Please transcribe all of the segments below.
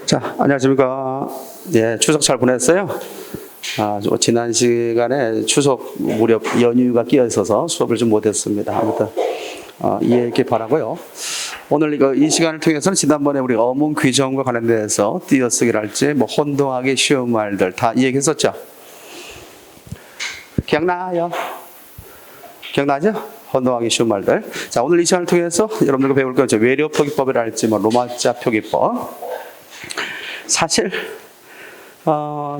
자, 안녕하십니까. 예, 추석 잘 보냈어요? 지난 시간에 추석 무렵 연휴가 끼어 있어서 수업을 좀 못했습니다. 아무튼 이해했길 바라고요. 오늘 이 시간을 통해서는 지난번에 우리 어문 규정과 관련돼서 띄어쓰기랄지 혼동하기 쉬운 말들 다 이야기했었죠. 기억나요? 기억나죠? 혼동하기 쉬운 말들. 자, 오늘 이 시간을 통해서 여러분들과 배울 거 외려 표기법이랄지 로마자 표기법. 사실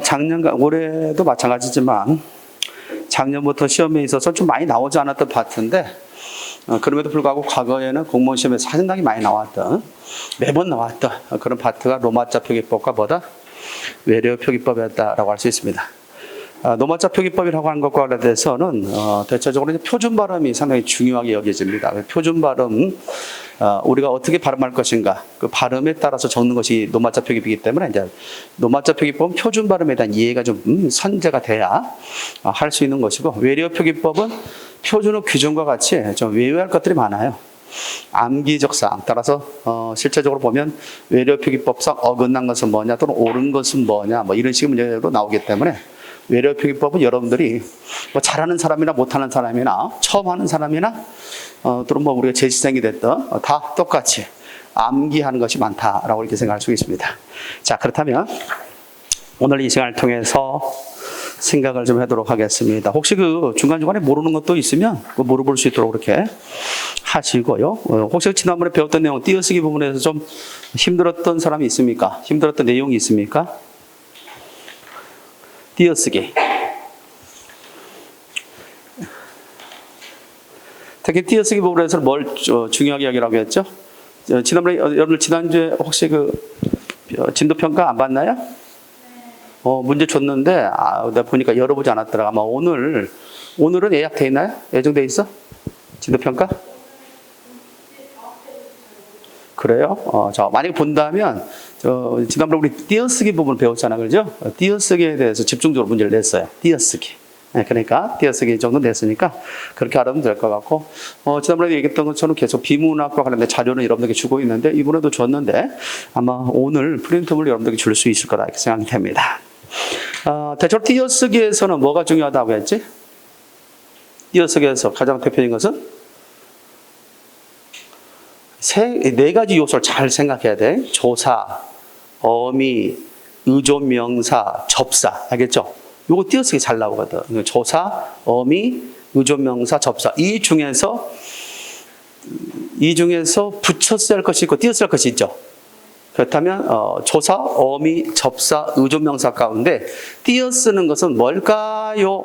작년과 올해도 마찬가지지만 작년부터 시험에 있어서 좀 많이 나오지 않았던 파트인데 그럼에도 불구하고 과거에는 공무원 시험에 상당히 많이 나왔던 매번 나왔던 그런 파트가 로마자 표기법과 뭐다? 외려 표기법이었다라고 할 수 있습니다. 로마자 표기법이라고 하는 것과 관련돼서는 대체적으로 표준 발음이 상당히 중요하게 여겨집니다. 표준 발음 우리가 어떻게 발음할 것인가 그 발음에 따라서 적는 것이 로마자 표기법이기 때문에 이제 로마자 표기법은 표준 발음에 대한 이해가 좀 선제가 돼야 할 수 있는 것이고 외려 표기법은 표준어 규정과 같이 좀 외워야 할 것들이 많아요. 암기적상 따라서 실제적으로 보면 외려 표기법상 어긋난 것은 뭐냐 또는 옳은 것은 뭐냐 이런 식의 문제로 나오기 때문에 외려 표기법은 여러분들이 잘하는 사람이나 못하는 사람이나 처음 하는 사람이나 또는 우리가 재시생이 됐던 다 똑같이 암기하는 것이 많다라고 이렇게 생각할 수 있습니다. 자, 그렇다면 오늘 이 시간을 통해서 생각을 좀 하도록 하겠습니다. 혹시 중간중간에 모르는 것도 있으면 물어볼 수 있도록 그렇게 하시고요. 혹시 지난번에 배웠던 내용 띄어쓰기 부분에서 좀 힘들었던 사람이 있습니까? 힘들었던 내용이 있습니까? 띄어쓰기. 특히 띄어쓰기 부분에서 뭘 중요하게 여기라고 했죠? 지난번에 여러분들 지난주에 혹시 진도평가 안 봤나요? 문제 줬는데 내가 보니까 열어보지 않았더라. 아마 오늘은 예약돼 있나요? 예정돼 있어? 진도평가? 그래요? 자, 만약에 본다면 지난번에 우리 띄어쓰기 부분 배웠잖아, 그죠? 띄어쓰기에 대해서 집중적으로 문제를 냈어요. 띄어쓰기. 네, 그러니까 띄어쓰기 정도 냈으니까 그렇게 알아보면 될 것 같고 지난번에 얘기했던 것처럼 계속 비문학과 관련된 자료는 여러분들에게 주고 있는데 이번에도 줬는데 아마 오늘 프린트물 여러분들에게 줄 수 있을 거다 이렇게 생각이 됩니다. 대체로 띄어쓰기에서는 뭐가 중요하다고 했지? 띄어쓰기에서 가장 대표적인 것은 네 가지 요소를 잘 생각해야 돼. 조사, 어미, 의존명사, 접사. 알겠죠? 요거 띄어쓰기 잘 나오거든. 조사, 어미, 의존명사, 접사. 이 중에서 붙였어야 할 것이 있고 띄어써야 할 것이 있죠. 그렇다면 조사, 어미, 접사, 의존명사 가운데 띄어쓰는 것은 뭘까요?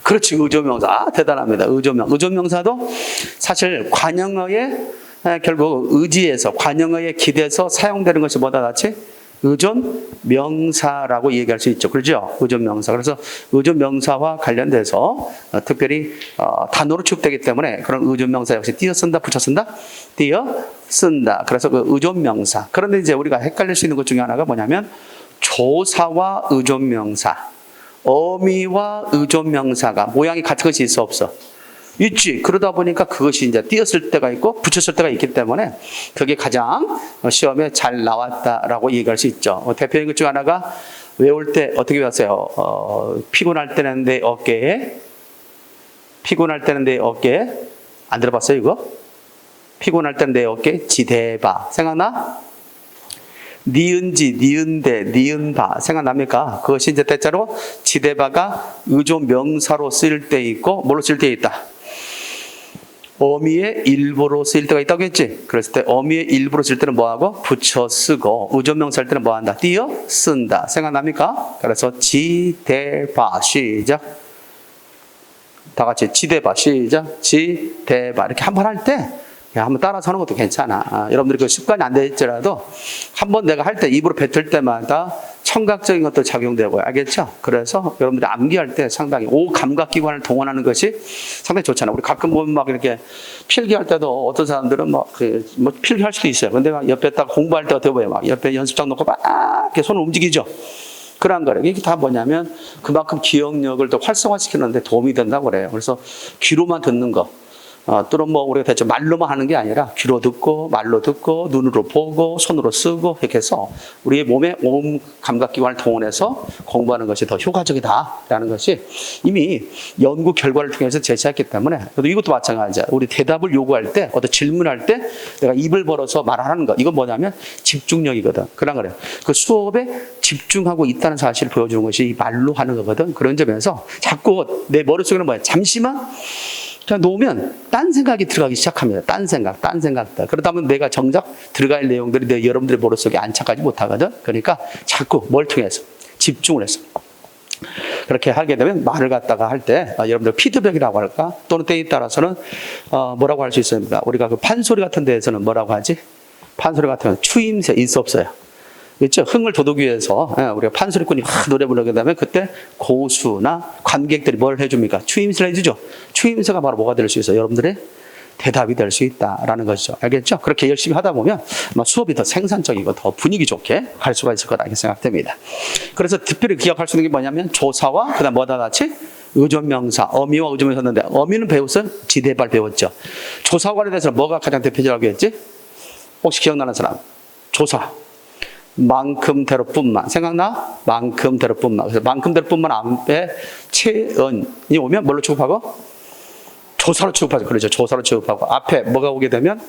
그렇지, 의존명사. 대단합니다. 의존명사도 사실 관형어에 결국 의지해서 관형어에 기대서 사용되는 것이 뭐다 같이? 의존명사라고 얘기할 수 있죠. 그렇죠? 의존명사. 그래서 의존명사와 관련돼서 특별히 단어로 취급되기 때문에 그런 의존명사 역시 띄어쓴다, 붙여쓴다? 띄어쓴다. 그래서 의존명사. 그런데 이제 우리가 헷갈릴 수 있는 것 중에 하나가 뭐냐면 조사와 의존명사. 어미와 의존명사가 모양이 같은 것이 있어 없어? 있지. 그러다 보니까 그것이 이제 띄었을 때가 있고 붙였을 때가 있기 때문에 그게 가장 시험에 잘 나왔다라고 얘기할 수 있죠. 대표적인 것 중 하나가 외울 때 어떻게 배웠어요? 피곤할 때는 내 어깨에 안 들어봤어요 이거? 피곤할 때는 내 어깨에 지대봐. 생각나? 니은지, 니은대, 니은바 생각납니까? 그것이 이제 대자로 지대바가 의존명사로 쓰일 때 있고 뭘로 쓰일 때 있다? 어미의 일부로 쓰일 때가 있다고 했지? 그랬을 때 어미의 일부로 쓸 때는 뭐하고? 붙여 쓰고 의존명사 할 때는 뭐한다? 띄어 쓴다. 생각납니까? 그래서 지대바 시작. 다 같이 지대바 시작. 지대바 이렇게 한 번 할 때 한번 따라서 하는 것도 괜찮아. 여러분들이 습관이 안 될지라도 한번 내가 할 때 입으로 뱉을 때마다 청각적인 것도 작용되고요. 알겠죠? 그래서 여러분들이 암기할 때 상당히 오감각기관을 동원하는 것이 상당히 좋잖아요. 우리 가끔 보면 이렇게 필기할 때도 어떤 사람들은 필기할 수도 있어요. 근데 옆에 딱 공부할 때 어떻게 보여요? 옆에 연습장 놓고 이렇게 손을 움직이죠. 그런 거래요. 이게 다 뭐냐면 그만큼 기억력을 더 활성화시키는 데 도움이 된다고 그래요. 그래서 귀로만 듣는 거. 또는 뭐 우리가 대체 말로만 하는 게 아니라 귀로 듣고 말로 듣고 눈으로 보고 손으로 쓰고 이렇게 해서 우리의 몸의 온 감각기관을 동원해서 공부하는 것이 더 효과적이다라는 것이 이미 연구 결과를 통해서 제시했기 때문에 이것도 마찬가지야. 우리 대답을 요구할 때 어떤 질문할 때 내가 입을 벌어서 말하는 것 이건 뭐냐면 집중력이거든. 그래요. 그 수업에 집중하고 있다는 사실을 보여주는 것이 이 말로 하는 거거든. 그런 점에서 자꾸 내 머릿속에는 뭐야? 잠시만 그냥 놓으면 딴 생각이 들어가기 시작합니다. 딴 생각. 그러다 보면 내가 정작 들어갈 내용들이 여러분들의 머릿속에 안착하지 못하거든. 그러니까 자꾸 뭘 통해서 집중을 해서 그렇게 하게 되면 말을 갖다가 할 때 여러분들 피드백이라고 할까? 또는 때에 따라서는 뭐라고 할 수 있습니다. 우리가 그 판소리 같은 데에서는 뭐라고 하지? 판소리 같은 건 추임새 있어 없어요? 그렇죠? 흥을 돋우기 위해서 우리가 판소리꾼이 노래 부르게 되면 그때 고수나 관객들이 뭘 해줍니까? 추임새를 해주죠. 추임새가 바로 뭐가 될 수 있어요? 여러분들의 대답이 될 수 있다라는 것이죠. 알겠죠? 그렇게 열심히 하다 보면 아마 수업이 더 생산적이고 더 분위기 좋게 갈 수가 있을 거라고 생각됩니다. 그래서 특별히 기억할 수 있는 게 뭐냐면 조사와 그다음 뭐다 같이 의존명사, 어미와 의존명사 였는데 어미는 배웠어요? 지대발 배웠죠. 조사와 관련해서는 뭐가 가장 대표적이라고 했지? 혹시 기억나는 사람? 조사. 만큼대로뿐만 생각나? 만큼대로뿐만. 그래서 만큼대로뿐만 앞에 채은이 오면 뭘로 취급하고? 조사로 취급하죠. 그렇죠. 조사로 취급하고 앞에 뭐가 오게 되면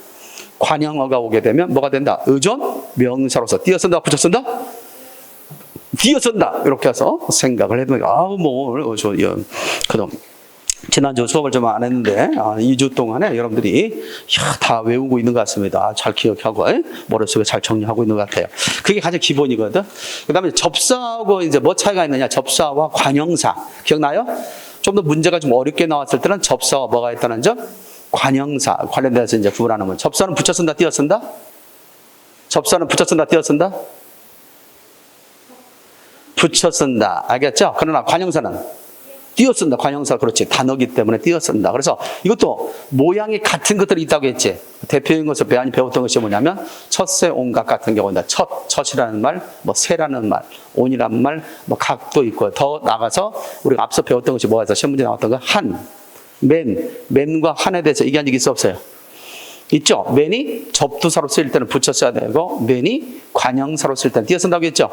관형어가 오게 되면 뭐가 된다? 의존 명사로서 띄어쓴다, 붙여쓴다? 띄어쓴다. 이렇게 해서 생각을 해도 그럼 지난주 수업을 좀 안 했는데 2주 동안에 여러분들이 다 외우고 있는 것 같습니다. 잘 기억하고 머릿속에 잘 정리하고 있는 것 같아요. 그게 가장 기본이거든. 그 다음에 접사하고 이제 뭐 차이가 있느냐? 접사와 관형사 기억나요? 좀 더 문제가 좀 어렵게 나왔을 때는 접사와 뭐가 있다는 점? 관형사 관련돼서 이제 구분하는 거예요. 접사는 붙여 쓴다, 띄어 쓴다? 접사는 붙여 쓴다, 띄어 쓴다? 붙여 쓴다. 알겠죠? 그러나 관형사는 띄어 쓴다. 관형사 그렇지. 단어기 때문에 띄어 쓴다. 그래서 이것도 모양이 같은 것들이 있다고 했지. 대표적인 것을 많이 배웠던 것이 뭐냐면 첫새 온각 같은 경우는 첫이라는 말, 뭐 새라는 말, 온이라는 말, 뭐 각도 있고 더 나가서 우리가 앞서 배웠던 것이 뭐가 있어? 시험 문제 나왔던 거 한, 맨과 한에 대해서 얘기한 적이 있어 없어요? 있죠. 맨이 접두사로 쓰일 때는 붙여 써야 되고 맨이 관형사로 쓸 때는 띄어 쓴다고 했죠.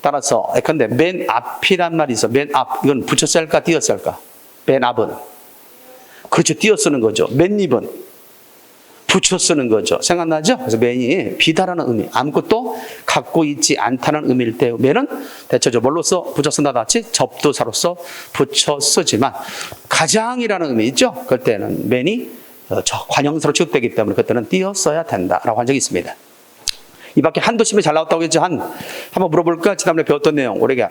따라서 근데 맨 앞이란 말이 있어. 맨 앞. 이건 붙여 써야 할까? 띄어 써야 할까? 맨 앞은. 그렇죠. 띄어 쓰는 거죠. 맨입은 붙여 쓰는 거죠. 생각나죠? 그래서 맨이 비다라는 의미. 아무것도 갖고 있지 않다는 의미일 때 맨은 대체적으로 뭘로써 붙여 쓴다 같이 접두사로서 붙여 쓰지만 가장이라는 의미 있죠? 그때는 맨이 관형사로 취급되기 때문에 그때는 띄어 써야 된다라고 한 적이 있습니다. 이 밖에 한도 심이 잘 나왔다고 했죠. 한번 물어볼까? 지난번에 배웠던 내용. 우리가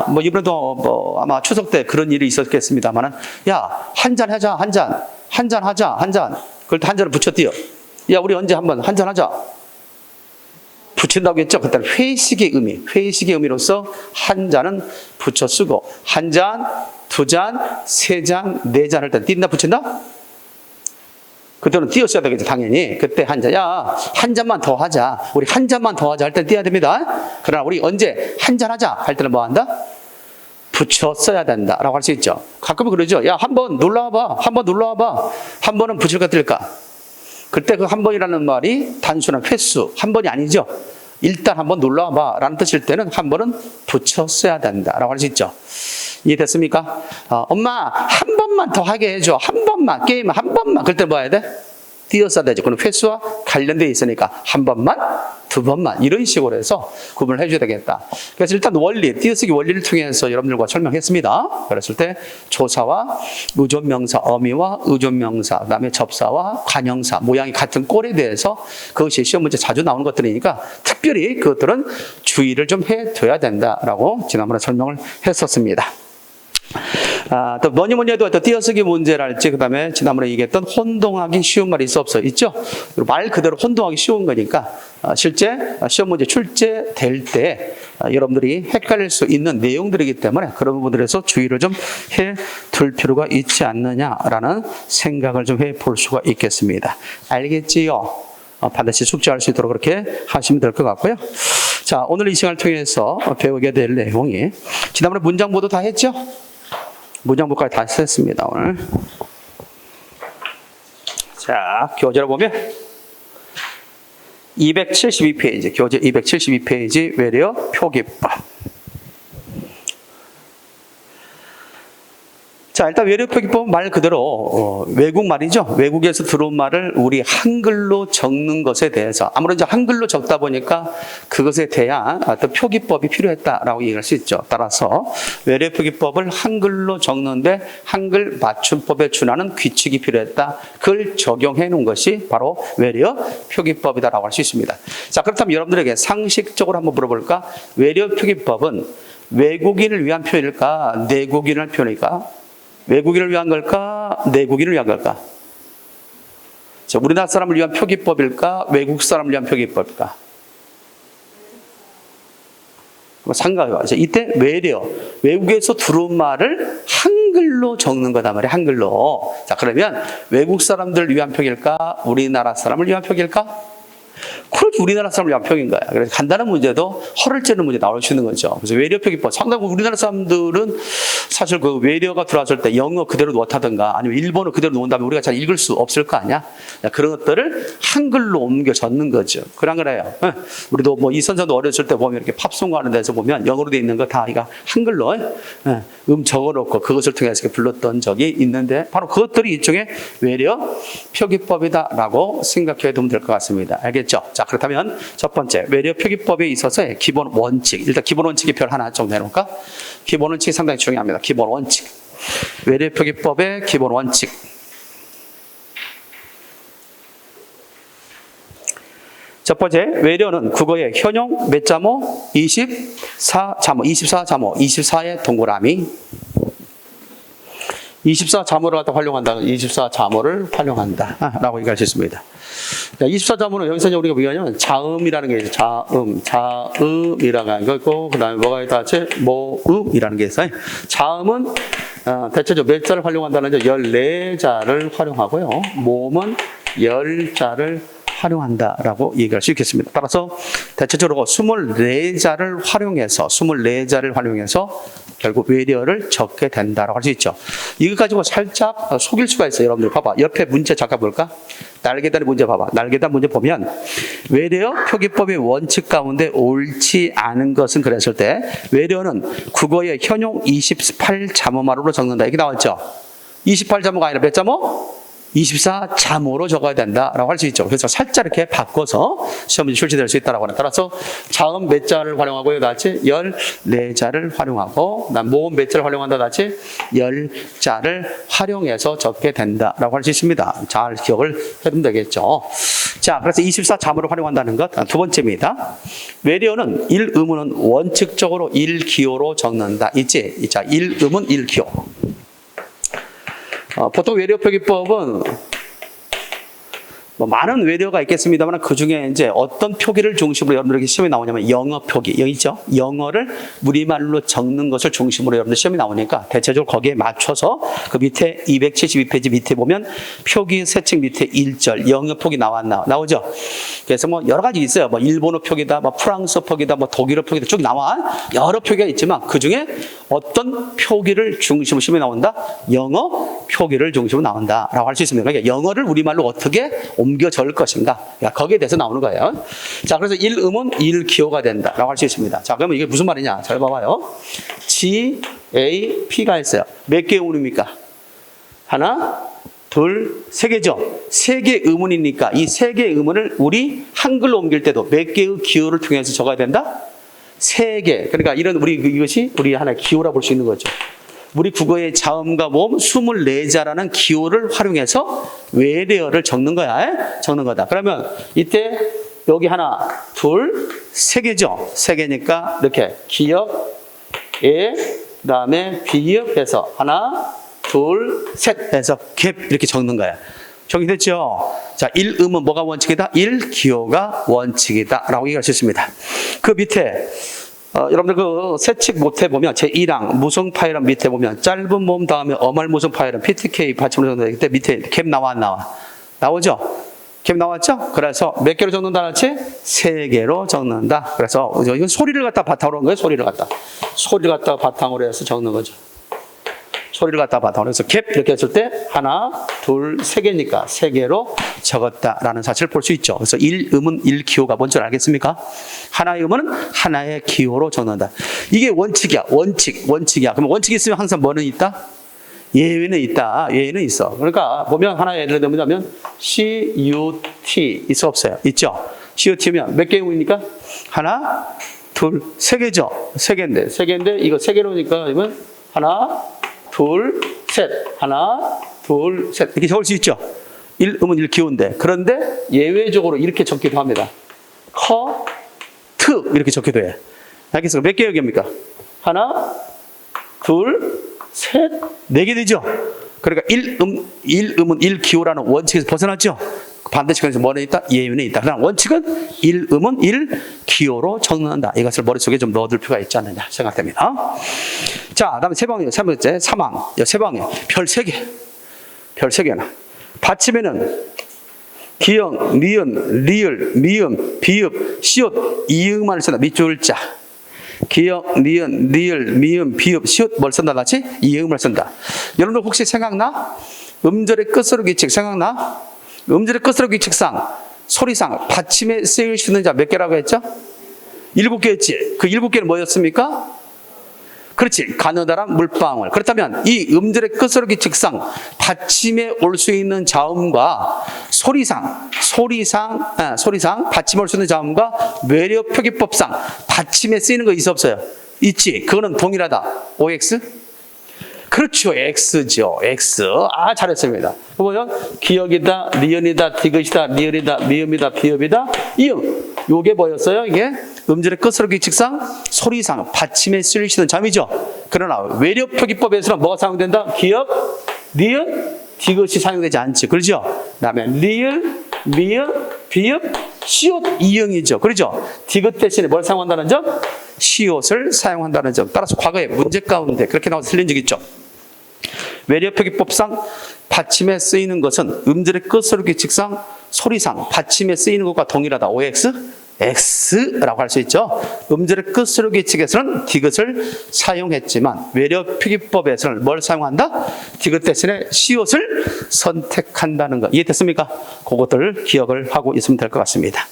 뭐 이번에도 아마 추석 때 그런 일이 있었겠습니다만은 한잔 하자. 한잔 하자. 그럴 때 한잔을 붙여 띄어. 우리 언제 한번 한잔 하자. 붙인다고 했죠. 그때는 회식의 의미로서 한 잔은 붙여 쓰고 한 잔, 두 잔, 세 잔, 네 잔 할 때 띄는다 붙인다? 그때는 띄었어야 되겠죠, 당연히. 그때 한 잔만 더 하자. 우리 한 잔만 더 하자 할 때 띄어야 됩니다. 그러나 우리 언제 한 잔 하자 할 때는 뭐 한다? 붙여 써야 된다라고 할 수 있죠. 가끔은 그러죠. 한번 놀러 와봐. 한 번은 붙일까 뜰까? 그때 그 한 번이라는 말이 단순한 횟수, 한 번이 아니죠. 일단 한번 놀러 와봐 라는 뜻일 때는 한 번은 붙여 써야 된다라고 할 수 있죠. 이해됐습니까? 엄마 한 번만 더 하게 해줘. 한 번만 게임 한 번만. 그럴 때 뭐 해야 돼? 띄어써야 되죠. 그럼 횟수와 관련되어 있으니까 한 번만, 두 번만 이런 식으로 해서 구분을 해줘야 되겠다. 그래서 일단 원리, 띄어쓰기 원리를 통해서 여러분들과 설명했습니다. 그랬을 때 조사와 의존명사, 어미와 의존명사, 그다음에 접사와 관형사, 모양이 같은 꼴에 대해서 그것이 시험 문제 자주 나오는 것들이니까 특별히 그것들은 주의를 좀 해둬야 된다라고 지난번에 설명을 했었습니다. 또 뭐니 해도 또 띄어쓰기 문제랄지 그다음에 지난번에 얘기했던 혼동하기 쉬운 말이 있어 없어? 있죠? 말 그대로 혼동하기 쉬운 거니까 실제 시험 문제 출제될 때 여러분들이 헷갈릴 수 있는 내용들이기 때문에 그런 부분들에서 주의를 좀 해둘 필요가 있지 않느냐라는 생각을 좀 해볼 수가 있겠습니다. 알겠지요? 반드시 숙지할 수 있도록 그렇게 하시면 될 것 같고요. 자, 오늘 이 시간을 통해서 배우게 될 내용이 지난번에 문장보도 다 했죠? 문장부까지 다 했습니다, 오늘. 자, 교재로 보면 272페이지, 교재 272페이지 외래어 표기법. 자, 일단 외래어 표기법은 말 그대로 외국 말이죠. 외국에서 들어온 말을 우리 한글로 적는 것에 대해서 아무래도 이제 한글로 적다 보니까 그것에 대한 어떤 표기법이 필요했다라고 얘기할 수 있죠. 따라서 외래어 표기법을 한글로 적는데 한글 맞춤법에 준하는 규칙이 필요했다. 그걸 적용해 놓은 것이 바로 외래어 표기법이다라고 할 수 있습니다. 자, 그렇다면 여러분들에게 상식적으로 한번 물어볼까? 외래어 표기법은 외국인을 위한 표현일까? 내국인을 표현일까? 외국인을 위한 걸까? 내국인을 위한 걸까? 자, 우리나라 사람을 위한 표기법일까? 외국 사람을 위한 표기법일까? 상가요. 이때 외래어, 외국에서 들어온 말을 한글로 적는 거단 말이에요. 한글로. 자, 그러면 외국 사람들을 위한 표기일까? 우리나라 사람을 위한 표기일까? 그렇게 우리나라 사람을 위한 표기인 거야. 그래서 간단한 문제도 허를 찌르는 문제 나올 수 있는 거죠. 그래서 외래어 표기법. 상당히 우리나라 사람들은 사실 그 외래어가 들어왔을 때 영어 그대로 놓다든가 아니면 일본어 그대로 놓은다면 우리가 잘 읽을 수 없을 거 아니야? 그런 것들을 한글로 옮겨 적는 거죠. 그런 거래요. 우리도 뭐 이선생도 어렸을 때 보면 이렇게 팝송 하는 데서 보면 영어로 돼 있는 거 다 이거 한글로 적어놓고 그것을 통해서 이렇게 불렀던 적이 있는데 바로 그것들이 일종의 외래어 표기법이다라고 생각해 두면 될 것 같습니다. 알겠죠? 자, 그렇다면 첫 번째 외래어 표기법에 있어서의 기본 원칙. 일단 기본 원칙의 별 하나 좀 내놓을까? 기본 원칙이 상당히 중요합니다. 기본 원칙. 외래어 표기법의 기본 원칙. 첫 번째, 외래어는 국어의 현용 몇 자모? 24자모, 24자모, 24의 동그라미. 24자모를 갖다 활용한다. 24자모를 활용한다. 라고 얘기할 수 있습니다. 24자모는 여기서 우리가 뭐냐면 자음이라는 게 있어요. 자음이라고 하는 거 있고, 그 다음에 뭐가 있다지? 모음이라는 게 있어요. 자음은 대체적으로 몇 자를 활용한다는 게 14자를 활용하고요. 모음은 10자를 활용한다라고 얘기할 수 있겠습니다. 따라서 대체적으로 24자를 활용해서 결국 외래어를 적게 된다라고 할 수 있죠. 이거 가지고 살짝 속일 수가 있어요. 여러분들 봐봐. 옆에 문제 잠깐 볼까? 날개단 문제 봐봐. 날개단 문제 보면 외래어 표기법의 원칙 가운데 옳지 않은 것은 그랬을 때 외래어는 국어의 현용 28자모말로 적는다. 이게 나왔죠. 28자모가 아니라 몇 자모? 24자모로 적어야 된다라고 할 수 있죠. 그래서 살짝 이렇게 바꿔서 시험에 출제될 수 있다라고 하는. 따라서 자음 몇 자를 활용하고요, 같이 14자를 활용하고, 모음 몇 자를 활용한다, 같이 10자를 활용해서 적게 된다라고 할 수 있습니다. 잘 기억을 해두면 되겠죠. 자, 그래서 24자모를 활용한다는 것 두 번째입니다. 외래어는 1음은 원칙적으로 1기호로 적는다. 있지? 자, 1음은 1기호. 보통 외래어 표기법은 뭐 많은 외래어가 있겠습니다만 그 중에 이제 어떤 표기를 중심으로 여러분들에게 시험에 나오냐면 영어 표기. 여기 있죠? 영어를 우리말로 적는 것을 중심으로 여러분들 시험에 나오니까 대체적으로 거기에 맞춰서 그 밑에 272페이지 밑에 보면 표기 세칙 밑에 1절 영어 표기 나오죠? 그래서 뭐 여러 가지 있어요. 뭐 일본어 표기다, 뭐 프랑스어 표기다, 뭐 독일어 표기다 쭉 나와. 여러 표기가 있지만 그 중에 어떤 표기를 중심으로 시험에 나온다? 영어 표기를 중심으로 나온다라고 할 수 있습니다. 그러니까 영어를 우리말로 어떻게 옮겨 적을 것인가? 거기에 대해서 나오는 거예요. 자, 그래서 1음은 1기호가 된다라고 할 수 있습니다. 자, 그러면 이게 무슨 말이냐? 잘 봐봐요. G, A, P가 있어요. 몇 개의 음입니까? 하나, 둘, 세 개죠. 세 개의 음운이니까 이 세 개의 음운을 우리 한글로 옮길 때도 몇 개의 기호를 통해서 적어야 된다? 세 개. 그러니까 이것이 우리 하나의 기호라 볼 수 있는 거죠. 우리 국어의 자음과 모음 24자라는 기호를 활용해서 외래어를 적는 거야. 적는 거다. 그러면 이때 여기 하나, 둘, 세 개죠. 세 개니까 이렇게 기역, 예, 그 다음에 비역 해서 하나, 둘, 셋 해서 갭 이렇게 적는 거야. 정리됐죠? 자, 1음은 뭐가 원칙이다? 1기호가 원칙이다 라고 얘기할 수 있습니다. 그 밑에 여러분들 그 세칙 못해 보면 제1항 무성파일은 밑에 보면 짧은 모음 다음에 어말 무성파일은 PTK 받침으로 적는다. 그때 밑에 갭 나와 안 나와? 나오죠? 갭 나왔죠? 그래서 몇 개로 적는다 했지? 3개로 적는다. 그래서 이건 소리를 갖다 바탕으로 한 거예요. 소리를 갖다 바탕으로 해서 적는 거죠. 소리를 갖다 받아. 그래서 갭 이렇게 했을 때 하나, 둘, 세 개니까 세 개로 적었다라는 사실을 볼 수 있죠. 그래서 1음은 1기호가 뭔 줄 알겠습니까? 하나의 음은 하나의 기호로 적는다. 이게 원칙이야. 원칙이야. 그럼 원칙이 있으면 항상 뭐는 있다? 예외는 있다. 예외는 있어. 그러니까 보면 하나 예를 들면 CUT 있어 없어요? 있죠. CUT면 몇 개의 음입니까? 하나, 둘, 세 개죠. 세 개인데 이거 세 개로니까 그러면 하나, 둘, 셋. 하나, 둘, 셋. 이렇게 적을 수 있죠. 1음은 1기호인데 그런데 예외적으로 이렇게 적기도 합니다. 커트 이렇게 적기도 해. 알겠어요? 몇 개의 개입니까? 하나, 둘, 셋, 네 개 되죠? 그러니까 1음은 1기호라는 원칙에서 벗어났죠? 반드시 그래서 뭐는 있다? 예외는 있다. 그러나 원칙은 1음은 1기호로 적는다. 이것을 머릿속에 좀 넣어둘 필요가 있지 않느냐 생각됩니다. 자, 다음에 세 번째, 사망. 세 방에 별 3개. 별 3개나. 받침에는 기역, 니은, 리을, 미음, 비읍, 시옷, 이응만을 쓴다. 밑줄 자. 기역, 니은, 리을, 미음, 비읍, 시옷 뭘 쓴다 같이? 이응을 쓴다. 여러분들 혹시 생각나? 음절의 끝으로 규칙 생각나? 음절의 끝으로 규칙상 소리상 받침에 쓰일 수 있는 자 몇 개라고 했죠? 7개였지. 그 7개는 뭐였습니까? 그렇지. 가느다란 물방울. 그렇다면 이 음절의 끝으로 규칙상 받침에 올 수 있는 자음과 소리상 받침에 올 수 있는 자음과 외려 표기법상 받침에 쓰이는 거 있어 없어요? 있지. 그거는 동일하다. OX? 그렇죠. X죠. X. 아, 잘했습니다. 보면 기역이다, 니은이다, 디귿이다, 리을이다, 미음이다, 비읍이다, 이응. 요게 뭐였어요? 이게 음절의 끝으로 규칙상 소리상 받침에 쓰일 수 있는 자음이죠. 그러나 외려 표기법에서는 뭐가 사용된다? 기역, 니은, 디귿이 사용되지 않지. 그렇죠? 그다음에 리을, 미음, 비읍, 시옷, 이응이죠. 그렇죠? 디귿 대신에 뭘 사용한다는 점? 시옷을 사용한다는 점. 따라서 과거에 문제 가운데 그렇게 나와서 틀린 적 있죠. 외려표기법상 받침에 쓰이는 것은 음절의 끝으로 규칙상 소리상 받침에 쓰이는 것과 동일하다. OX? X라고 할 수 있죠. 음절의 끝으로 규칙에서는 디귿을 사용했지만 외려표기법에서는 뭘 사용한다? 디귿 대신에 시옷을 선택한다는 것. 이해됐습니까? 그것들을 기억을 하고 있으면 될 것 같습니다.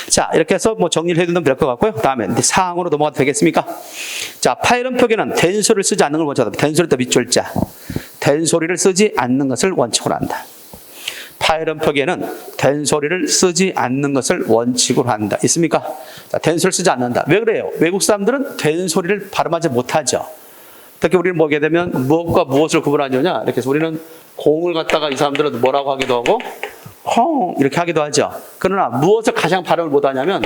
자, 이렇게 해서 뭐 정리를 해두면 될 것 같고요. 다음에 사항으로 넘어가도 되겠습니까? 자, 파일은 표기는 된소리를 쓰지 않는 걸 원칙으로 한다. 된소리 또 밑줄자. 된소리를 쓰지 않는 것을 원칙으로 한다. 파일은 표기에는 된소리를 쓰지 않는 것을 원칙으로 한다. 있습니까? 자, 된소리를 쓰지 않는다. 왜 그래요? 외국 사람들은 된소리를 발음하지 못하죠. 특히 우리는 보게 되면 무엇과 무엇을 구분하느냐. 이렇게 해서 우리는 공을 갖다가 이 사람들은 뭐라고 하기도 하고 콩 이렇게 하기도 하죠. 그러나 무엇을 가장 발음을 못하냐면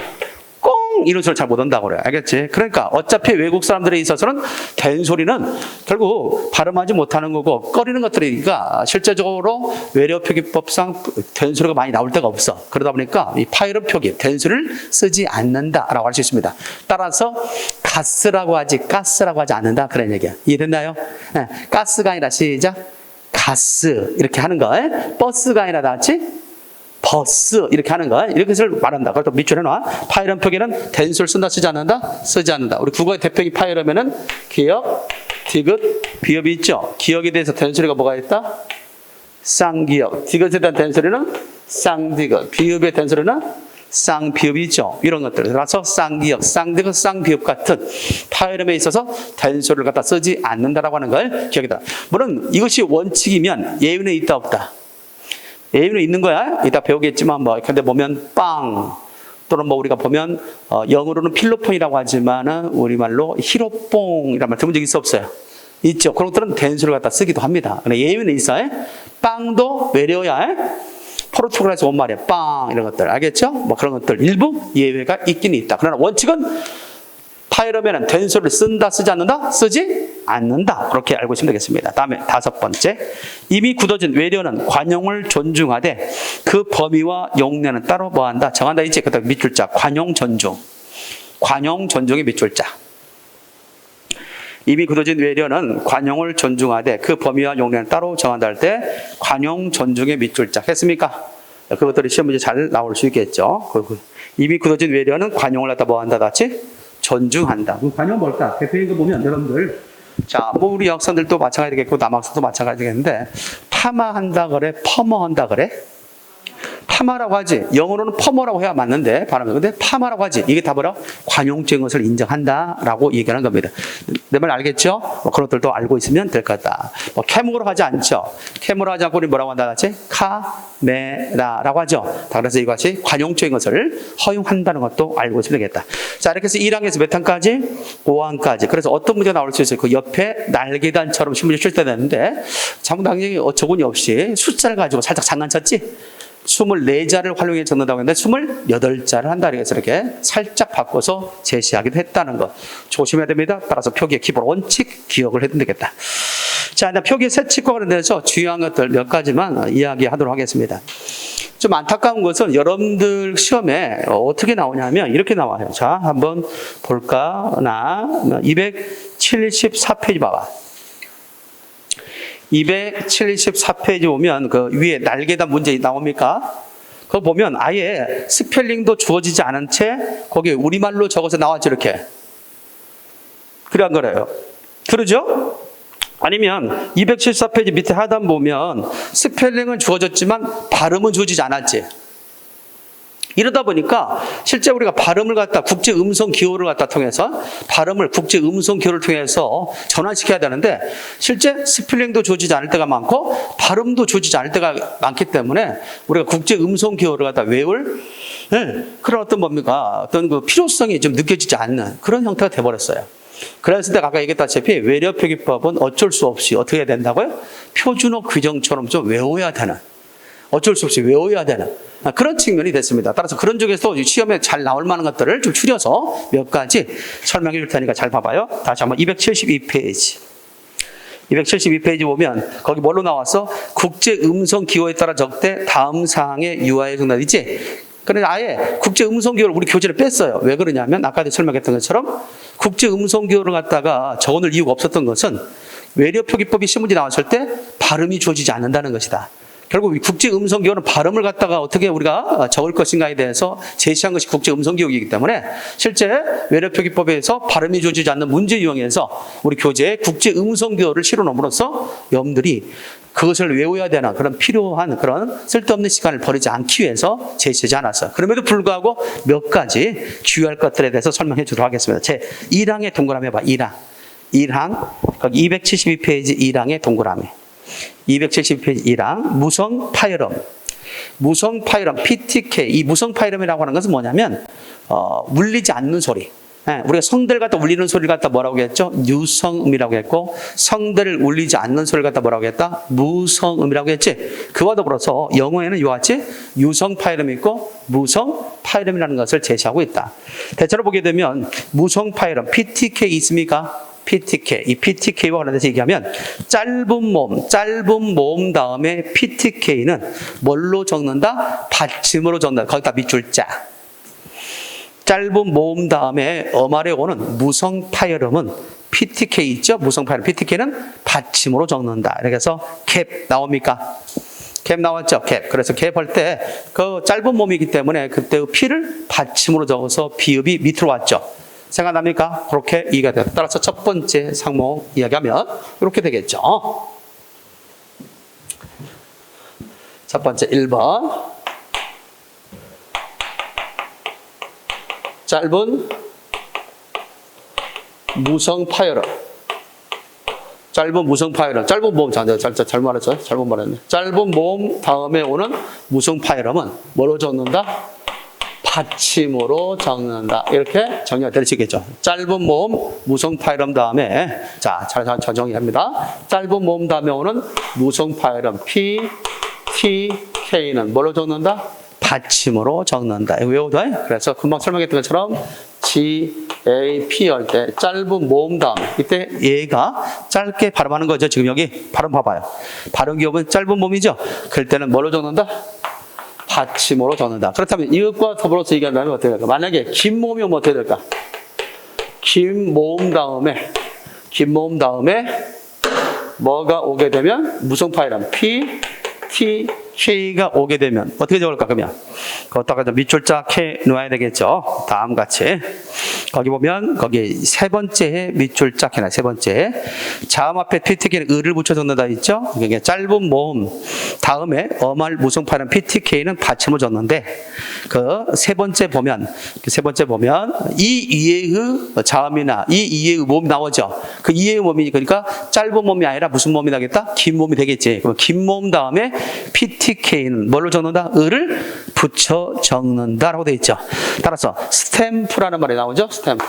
꽁 이런 소리를 잘 못한다고 그래요. 알겠지? 그러니까 어차피 외국 사람들에 있어서는 된소리는 결국 발음하지 못하는 거고 꺼리는 것들이니까 실제적으로 외려표기법상 된소리가 많이 나올 데가 없어. 그러다 보니까 이 파일은 표기, 된소리를 쓰지 않는다라고 할 수 있습니다. 따라서 가스라고 하지 가스라고 하지 않는다 그런 얘기야. 이해됐나요? 네, 가스가 아니라 시작 가스 이렇게 하는 거. 버스가 아니라 다 같이 버스 이렇게 하는 거 이렇게 해서 말한다. 그걸 또 밑줄에 놔. 파일은 표기는 된소리를 쓴다 쓰지 않는다? 쓰지 않는다. 우리 국어의 대표기 파일하면은 기역, 디귿, 비읍이 있죠. 기역에 대해서 된소리가 뭐가 있다? 쌍기역. 디귿에 대한 된소리는 쌍디귿. 비읍에 대한 소리는 쌍비읍이 있죠. 이런 것들. 그래서 쌍기역, 쌍디귿, 쌍비읍 같은 파일음에 있어서 된소리를 갖다 쓰지 않는다라고 하는 걸 기억해라. 물론 이것이 원칙이면 예외는 있다 없다? 예외는 있는 거야. 이따 배우겠지만 뭐 근데 보면 빵 또는 뭐 우리가 보면 영어로는 필로폰이라고 하지만은 우리말로 히로뽕이란 말 들은 적 있어 없어요? 있죠. 그런 것들은 된소리를 갖다 쓰기도 합니다. 근데 예외는 있어요. 빵도 외려야 포르투갈에서 온 말이에요. 빵 이런 것들 알겠죠? 뭐 그런 것들 일부 예외가 있긴 있다. 그러나 원칙은 파일음에는 된소리를 쓴다 쓰지 않는다? 쓰지 않는다. 그렇게 알고 있으면 되겠습니다. 다음에 5번째. 이미 굳어진 외려는 관용을 존중하되 그 범위와 용례는 따로 뭐한다? 정한다 있지? 그다음 밑줄자 관용 존중. 관용 존중의 밑줄자. 이미 굳어진 외려는 관용을 존중하되 그 범위와 용례는 따로 정한다 할 때 관용 존중의 밑줄자. 했습니까? 그것들이 시험 문제 잘 나올 수 있겠죠. 이미 굳어진 외려는 관용을 갖다 뭐한다 같이? 존중한다. 관용 뭘까? 대표인 거 보면 여러분들 자, 뭐 우리 학생들도 마찬가지겠고 남학생도 마찬가지겠는데 파마한다 그래, 퍼머한다 그래? 파마라고 하지. 영어로는 퍼머라고 해야 맞는데 발음이. 근데 파마라고 하지. 이게 다 뭐라? 관용적인 것을 인정한다라고 얘기하는 겁니다. 내 말 알겠죠? 뭐 그런 것들도 알고 있으면 될 것 같다. 뭐 캐묵으로 하지 않죠. 캐묵으로 하지 않고 우리 뭐라고 한다 같이? 카메라라고 하죠. 다 그래서 이것이 관용적인 것을 허용한다는 것도 알고 있으면 되겠다. 자, 이렇게 해서 1항에서 몇 항까지? 5항까지. 그래서 어떤 문제가 나올 수 있어요? 그 옆에 날개단처럼 신문지 칠 때 되는데 장당연히 어처구니 없이 숫자를 가지고 살짝 장난쳤지? 24자를 활용해 적는다고 했는데 28자를 한다. 그래서 이렇게 살짝 바꿔서 제시하기도 했다는 것. 조심해야 됩니다. 따라서 표기의 기본 원칙 기억을 해도 되겠다. 자, 표기의 세칙과 관련돼서 중요한 것들 몇 가지만 이야기하도록 하겠습니다. 좀 안타까운 것은 여러분들 시험에 어떻게 나오냐면 이렇게 나와요. 자, 한번 볼까? 274페이지 봐봐. 274페이지 보면 그 위에 날개단 문제 나옵니까? 그거 보면 아예 스펠링도 주어지지 않은 채 거기에 우리말로 적어서 나왔죠, 이렇게. 그래 안 그래요? 그러죠? 아니면 274페이지 밑에 하단 보면 스펠링은 주어졌지만 발음은 주어지지 않았지. 이러다 보니까 실제 우리가 발음을 갖다 국제 음성 기호를 갖다 통해서 발음을 국제 음성 기호를 통해서 전환시켜야 되는데 실제 스펠링도 주어지지 않을 때가 많고 발음도 주어지지 않을 때가 많기 때문에 우리가 국제 음성 기호를 갖다 외울 그런 어떤 뭡니까? 어떤 그 필요성이 좀 느껴지지 않는 그런 형태가 돼버렸어요. 그래서 내가 아까 얘기했다시피 외려 표기법은 어쩔 수 없이 어떻게 해야 된다고요? 표준어 규정처럼 좀 외워야 되는, 어쩔 수 없이 외워야 되는 그런 측면이 됐습니다. 따라서 그런 쪽에서 시험에 잘 나올 만한 것들을 좀 추려서 몇 가지 설명해 줄 테니까 잘 봐봐요. 다시 한번 272페이지. 272페이지 보면 거기 뭘로 나왔어? 국제 음성 기호에 따라 적대 다음 사항의 유아의 정답이지. 그런데 아예 국제 음성 기호를 우리 교재를 뺐어요. 왜 그러냐면 아까 설명했던 것처럼 국제 음성 기호를 갖다가 적어놓을 이유가 없었던 것은 외려 표기법이 신문지 나왔을 때 발음이 주어지지 않는다는 것이다. 결국 국제 음성 기호는 발음을 갖다가 어떻게 우리가 적을 것인가에 대해서 제시한 것이 국제 음성 기호이기 때문에 실제 외려 표기법에서 발음이 주어지지 않는 문제 유형에서 우리 교재에 국제 음성 기호를 실어놓음으로써 여러분들이 그것을 외워야 되는 그런 필요한 그런 쓸데없는 시간을 버리지 않기 위해서 제시하지 않았어요. 그럼에도 불구하고 몇 가지 주의할 것들에 대해서 설명해 주도록 하겠습니다. 제 1항에 동그라미 해봐. 1항 거기 272페이지 1항에 동그라미. 272페이지 1항 무성 파열음. 무성 파열음 PTK. 이 무성 파열음이라고 하는 것은 뭐냐면 울리지 않는 소리. 우리가 성대를 갖다 울리는 소리를 갖다 뭐라고 했죠? 유성음이라고 했고 성대를 울리지 않는 소리를 갖다 뭐라고 했다? 무성음이라고 했지. 그와 더불어서 영어에는 이와 같이 유성 파열음이 있고 무성 파열음이라는 것을 제시하고 있다. 대체로 보게 되면 무성 파열음 PTK 있습니까? PTK, 이 PTK와 관련해서 얘기하면 짧은 모음 다음에 PTK는 뭘로 적는다? 받침으로 적는다. 거기다 밑줄 자. 짧은 모음 다음에 어말에 오는 무성 파열음은 PTK 있죠? 무성 파열음 PTK는 받침으로 적는다. 그래서 캡 나옵니까? 캡 나왔죠? 캡. 그래서 캡 할 때 그 짧은 모음이기 때문에 그때의 P를 받침으로 적어서 비읍이 밑으로 왔죠. 생각납니까? 그렇게 이해가 돼요. 따라서 첫 번째 상목 이야기하면 이렇게 되겠죠. 첫 번째 1번 짧은 무성 파열음. 짧은 무성 파열음. 짧은 모음. 잘못 말했죠? 잘못 말했네. 짧은 모음 다음에 오는 무성 파열음은 뭐로 적는다? 받침으로 적는다. 이렇게 정리가 되시겠죠. 짧은 모음, 무성 파열음 다음에 자, 잘 정리합니다. 짧은 모음 다음에 오는 무성 파열음 P, T, K는 뭐로 적는다? 받침으로 적는다. 이거 외워둬. 그래서 금방 설명했던 것처럼 G, A, P 할 때 짧은 모음 다음 이때 얘가 짧게 발음하는 거죠. 지금 여기 발음 봐봐요. 발음 기업은 짧은 모음이죠. 그럴 때는 뭐로 적는다? 받침으로 적는다. 그렇다면 이것과 더불어서 얘기한다면 어떻게 될까? 만약에 긴 모음이면 어떻게 될까? 긴 모음 다음에 뭐가 오게 되면 무슨 파일함? P, T, K가 오게 되면 어떻게 적을까? 그러면 거기다가 밑줄자 K 놓아야 되겠죠. 다음 같이 거기 보면 거기 세 번째에 밑줄 짝 해놔. 세 번째. 자음 앞에 PTK는 을을 붙여 적는다 있죠? 그게 짧은 모음 다음에 어말 무성파는 PTK는 받침을 줬는데 그 세 번째 보면 이 이해의 자음이나 이 이해의 모음이 나오죠. 그 이해의 모음이 그러니까 짧은 모음이 아니라 무슨 모음이 나겠다? 긴 모음이 되겠지. 그럼 긴 모음 다음에 PTK는 뭘로 적는다? 을을 붙여 적는다라고 되어 있죠. 따라서 스탬프라는 말이 나오죠. 스탬프.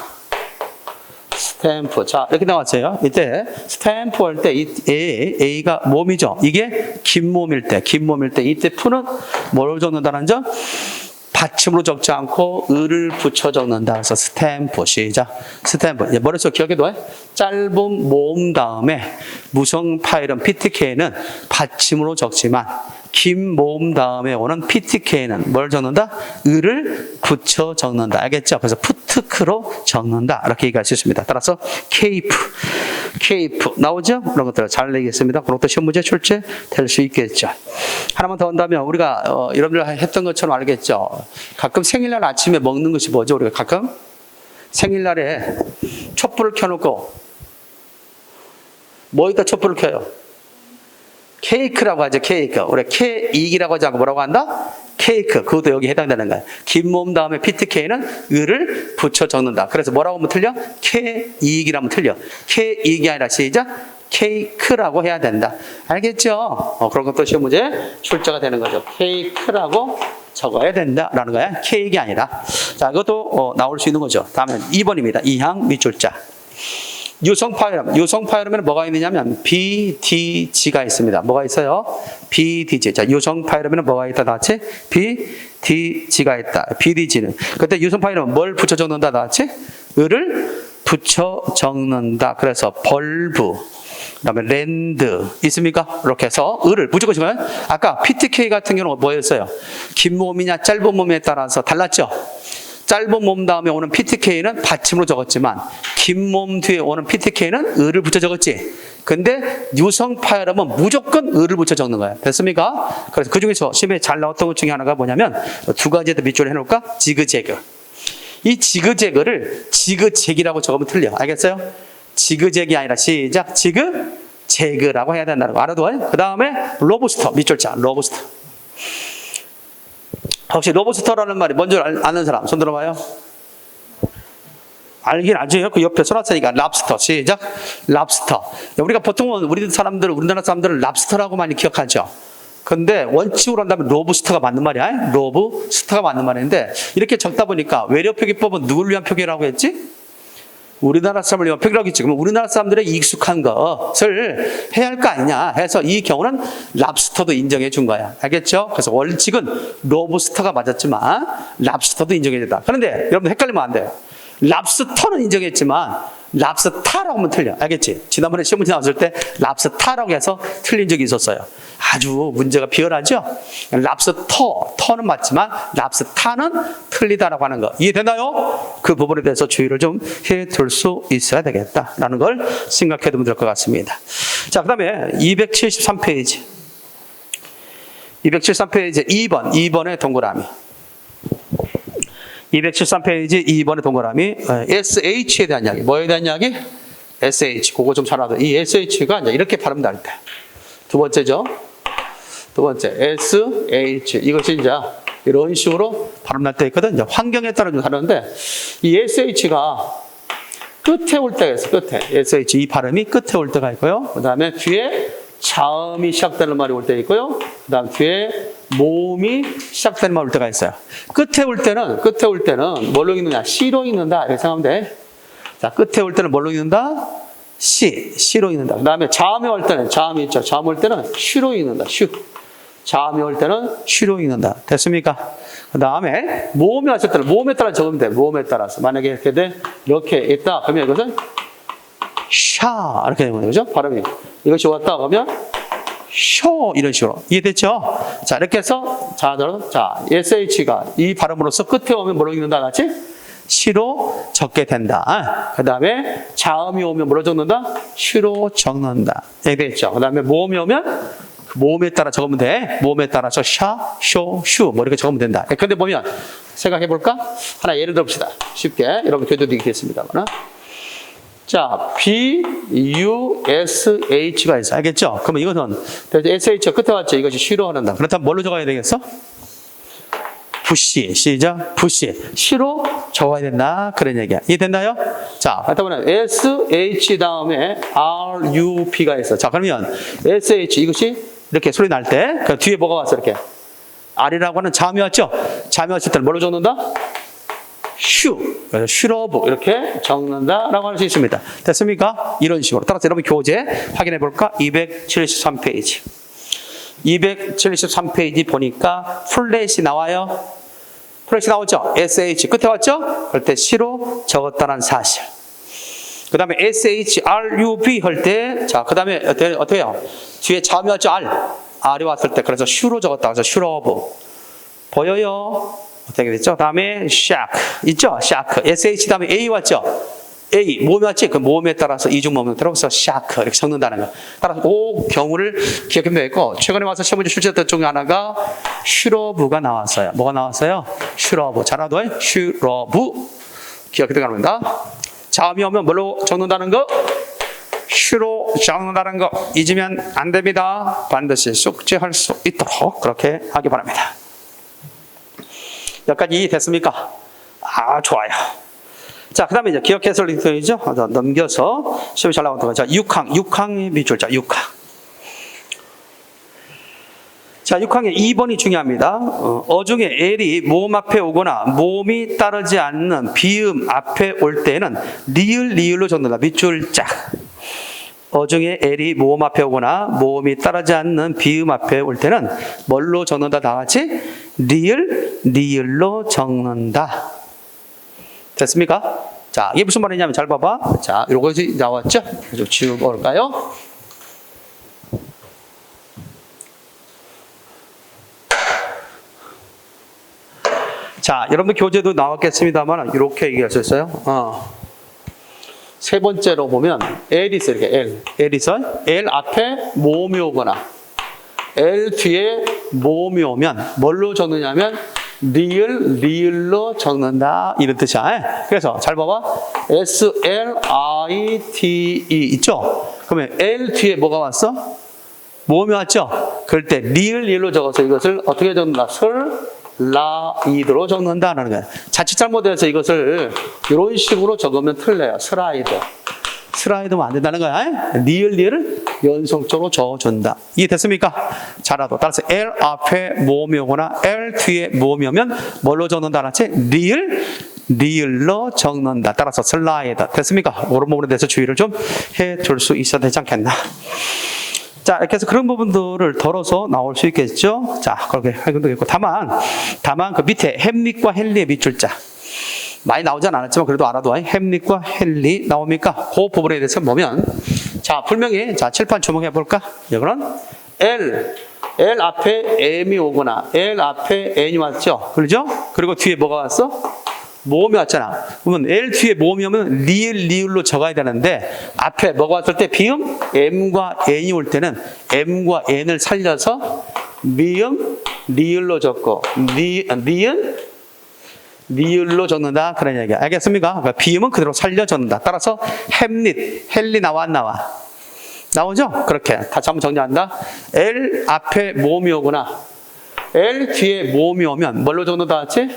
자, 이렇게 나왔어요. 이때 스탬프 할 때 A가 모음이죠. 이게 긴 모음일 때 이때 F는 뭘 적는다는 점? 받침으로 적지 않고 을을 붙여 적는다. 그래서 스탬프. 시작. 스탬프. 머릿속 기억해둬. 짧은 모음 다음에 무성 파일은 PTK는 받침으로 적지만 긴 모음 다음에 오는 PTK는 뭘 적는다? 을을 붙여 적는다. 알겠죠? 그래서 푸트크로 적는다. 이렇게 얘기할 수 있습니다. 따라서 케이프 나오죠? 그런 것들을 잘 내겠습니다. 그런 것도 시험 문제 출제될 수 있겠죠. 하나만 더 한다면 우리가 여러분들 했던 것처럼 알겠죠? 가끔 생일날 아침에 먹는 것이 뭐죠? 우리가 가끔 생일날에 촛불을 켜놓고 뭐에다 촛불을 켜요? 케이크라고 하죠. 케이크. 우리 케이크라고 하지 않고 뭐라고 한다? 케이크. 그것도 여기 해당되는 거야. 긴 모음 다음에 PTK는 을을 붙여 적는다. 그래서 뭐라고 하면 틀려? 케이크라고 하면 틀려. 케이크가 아니라 시작. 케이크라고 해야 된다. 알겠죠? 그런 것도 시험 문제 출제가 되는 거죠. 케이크라고 적어야 된다라는 거야. 케이크가 아니라. 자, 이것도 나올 수 있는 거죠. 다음은 2번입니다. 이항 밑줄자. 유성 파이러면 뭐가 있느냐면 BDG가 있습니다. 뭐가 있어요? BDG. 자, 유성 파이러면 뭐가 있다? 나왔지? BDG가 있다. BDG는. 그때 유성 파이러면 뭘 붙여 적는다? 나왔지? 을을 붙여 적는다. 그래서 벌브. 그다음에 랜드 있습니까? 이렇게 해서 을을 무조건 적으면 아까 PTK 같은 경우는 뭐였어요? 긴 모음이냐 짧은 모음에 따라서 달랐죠? 짧은 모음 다음에 오는 PTK는 받침으로 적었지만 긴 모음 뒤에 오는 PTK는 을을 붙여 적었지. 근데 유성 파열하면 무조건 을을 붙여 적는 거야. 됐습니까? 그래서 그 중에서 시험에 잘 나왔던 것 중에 하나가 뭐냐면 두 가지에 더 밑줄을 해놓을까? 지그재그. 이 지그재그를 지그재기라고 적으면 틀려. 알겠어요? 지그재기 아니라 시작. 지그재그라고 해야 된다는 거 알아둬요. 그 다음에 로브스터 밑줄자. 로브스터. 혹시 로브스터라는 말이 뭔지 아는 사람 손 들어봐요. 알긴 알죠. 그 옆에 써놨으니까 랍스터. 시작. 랍스터. 우리가 보통은 우리나라 사람들은 랍스터라고 많이 기억하죠. 근데 원칙으로 한다면 로브스터가 맞는 말이야. 로브스터가 맞는 말인데 이렇게 적다 보니까 외려 표기법은 누구를 위한 표기라고 했지? 우리나라 사람을 위한 표기라고 했지. 그러면 우리나라 사람들의 익숙한 것을 해야 할 거 아니냐 해서 이 경우는 랍스터도 인정해 준 거야. 알겠죠? 그래서 원칙은 로브스터가 맞았지만 랍스터도 인정해 줬다. 그런데 여러분 헷갈리면 안 돼요. 랍스터는 인정했지만 랍스타라고 하면 틀려. 알겠지? 지난번에 시험 문제 나왔을 때 랍스타라고 해서 틀린 적이 있었어요. 아주 문제가 비열하죠? 터는 맞지만 랍스타는 틀리다라고 하는 거 이해되나요? 그 부분에 대해서 주의를 좀 해둘 수 있어야 되겠다라는 걸 생각해 두면 될 것 같습니다. 자, 그 다음에 273페이지 2번의 동그라미 273페이지 2번의 동그라미 SH에 대한 이야기. 뭐에 대한 이야기? SH. 그거 좀 잘 알아. 이 SH가 이제 이렇게 발음 날 때. 두 번째죠. 두 번째 SH. 이것이 이제 이런 식으로 발음 날 때 있거든. 이제 환경에 따라 좀 다른데 이 SH가 끝에 올 때가 있어. 끝에. SH 이 발음이 끝에 올 때가 있고요. 그 다음에 뒤에 자음이 시작되는 말이 올 때 있고요. 그 다음 뒤에 모음이 시작되는 말 올 때가 있어요. 끝에 올 때는 뭘로 읽느냐? C로 읽는다. 이렇게 생각하면 돼. 자, 끝에 올 때는 뭘로 읽는다? C로 읽는다. 그 다음에 자음이 올 때는, 자음이 있죠. 자음 올 때는 X로 읽는다. 자음이 올 때는 X로 읽는다. 됐습니까? 그 다음에 모음이 왔을 때는 모음에 따라 적으면 돼. 모음에 따라서. 만약에 이렇게 돼, 이렇게 있다. 그러면 이것은 샤. 이렇게 되는 거죠. 발음이. 이것이 왔다. 그러면 쇼 이런 식으로 이해됐죠? 자, 이렇게 해서 자, SH가 이 발음으로서 끝에 오면 뭐로 읽는다 같이? 시로 적게 된다. 그 다음에 자음이 오면 뭐로 적는다? 시로 적는다. 이해됐죠? 그 다음에 모음이 오면 모음에 따라 적으면 돼. 모음에 따라서 샤, 쇼, 슈 뭐 이렇게 적으면 된다. 근데 보면 생각해 볼까? 하나 예를 들어봅시다. 쉽게 여러분 교재도 있겠습니다만. 자, B, U, S, H가 있어. 알겠죠? 그러면 이것은 SH가 끝에 왔죠? 이것이 쉬로 하는다. 그렇다면 뭘로 적어야 되겠어? 부시, 시작. 부시. 시로 적어야 된다. 그런 얘기야. 이해됐나요? 자, 그렇다면 SH 다음에 RUP가 있어. 자, 그러면 SH 이것이 이렇게 소리 날 때 그 뒤에 뭐가 왔어? 이렇게. R이라고 하는 자음이 왔죠? 자음이 왔을 때는 뭘로 적는다? 슈. 그래서 슈러브 이렇게 적는다라고 할 수 있습니다. 됐습니까? 이런 식으로. 따라서 여러분 교재 확인해 볼까? 273페이지. 273페이지 보니까 플랫이 나와요. 플랫이 나오죠? SH 끝에 왔죠? 그럴 때 C로 적었다는 사실. 그 다음에 SHRUB 할 때, 자, 그 다음에 어떻게 해요? 뒤에 자음이 왔죠? R이 왔을 때, 그래서 슈로 적었다. 그래서 슈러브. 보여요? 어떻게 됐죠? 그 다음에 샤크. 있죠? 샤크. SH 다음에 A 왔죠? A. 모음이 왔지? 그 모음에 따라서 이중 모음을 들어서 샤크. 이렇게 적는다는 거. 따라서 그 경우를 기억하면 되겠고, 최근에 와서 시험 문제 출제했던 중에 하나가 슈러브가 나왔어요. 뭐가 나왔어요? 슈러브. 잘하도 슈러브. 기억해 갑니다. 자음이 오면 뭘로 적는다는 거? 슈로 적는다는 거 잊으면 안 됩니다. 반드시 숙지할 수 있도록 그렇게 하기 바랍니다. 여기까지 이해됐습니까? 아, 좋아요. 자, 그 다음에 이제 기억 해설이죠. 넘겨서 시험이 잘 나오는 거. 자, 6항의 밑줄자, 6항. 자, 6항의 2번이 중요합니다. 어중에 L이 모음 앞에 오거나 모음이 따르지 않는 비음 앞에 올 때는 리을로 적는다. 밑줄자. 어중에 L이 모음 앞에 오거나 모음이 따르지 않는 비음 앞에 올 때는 뭘로 적는다? 다 같이 리을로 적는다. 됐습니까? 자, 이게 무슨 말이냐면 잘 봐봐. 자, 요것이 나왔죠? 좀 지워볼까요? 자, 여러분들 교재도 나왔겠습니다만 이렇게 얘기할 수 있어요. 세 번째로 보면 L 있어. 이렇게 L 있어. L 앞에 모음이 오거나 L 뒤에 모음이 오면 뭘로 적느냐면 리을로 적는다 이런 뜻이야. 그래서 잘 봐봐. SLITE 있죠? 그러면 L 뒤에 뭐가 왔어? 모음이 왔죠? 그럴 때 리을로 적어서 이것을 어떻게 적는다? 슬라이드로 적는다는 거야. 자칫 잘못해서 이것을 이런 식으로 적으면 틀려요. 슬라이드면 안 된다는 거야. 리을을 연속적으로 적어준다. 이해됐습니까? 잘하도. 따라서 L 앞에 모음이 오거나 L 뒤에 모음이 오면 뭘로 적는다? 같이 리을로 적는다. 따라서 슬라이드. 됐습니까? 그런 부분에 대해서 주의를 좀 해줄 수 있어야 되지 않겠나. 자, 이렇게 해서 그런 부분들을 덜어서 나올 수 있겠죠? 자, 그렇게 하면 되겠고. 다만 그 밑에 햄릿과 헨리의 밑줄자. 많이 나오진 않았지만 그래도 알아도 햄릿과 헨리 나옵니까? 그 부분에 대해서 보면 자, 분명히 자, 칠판 주목해 볼까? 이거는 L 앞에 M이 오거나 L 앞에 N이 왔죠? 그렇죠? 그리고 뒤에 뭐가 왔어? 모음이 왔잖아. 그러면 L 뒤에 모음이 오면 리을로 적어야 되는데 앞에 뭐가 왔을 때 비음 M과 N이 올 때는 M과 N을 살려서 미음 리을로 적고 니은 리을로 적는다. 그런 얘기야. 알겠습니까? 그러니까 비음은 그대로 살려 적는다. 따라서 헬리 나와 안 나와? 나오죠? 그렇게 다시 한번 정리한다. L 앞에 모음이 오거나 L 뒤에 모음이 오면 뭘로 적는다 같이?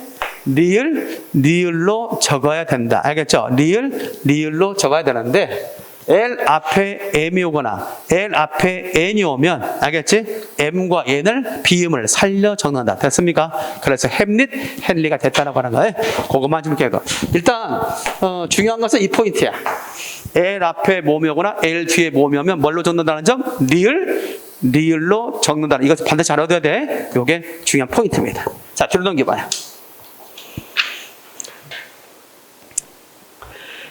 리을로 적어야 된다. 알겠죠? 리을로 적어야 되는데 L 앞에 M이 오거나 L 앞에 N이 오면 알겠지? M과 N을 비음을 살려 적는다. 됐습니까? 그래서 헨리가 됐다라고 하는 거예요. 그것만 좀 기억해. 일단 중요한 것은 이 포인트야. L 앞에 모음이 오거나 L 뒤에 모음이 오면 뭘로 적는다는 점? 리을로 적는다는 이것 반드시 알아둬야 돼. 이게 중요한 포인트입니다. 자, 뒤로 넘겨봐요.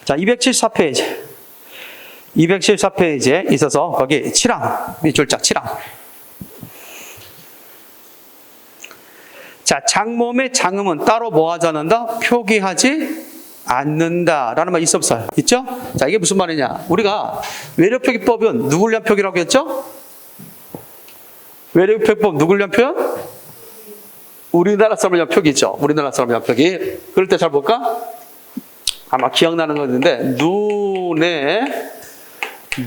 자, 274페이지. 274페이지에 있어서 거기 7항, 밑줄자 7항. 자, 장모음의 장음은 따로 뭐 하지 않는다? 표기하지 않는다라는 말 있어 없어요? 있죠? 자, 이게 무슨 말이냐? 우리가 외래표기법은 누굴 위한 표기라고 했죠? 외래표기법 누굴 위한 표현? 우리나라 사람의 표기죠. 우리나라 사람의 표기. 그럴 때 잘 볼까? 아마 기억나는 건데,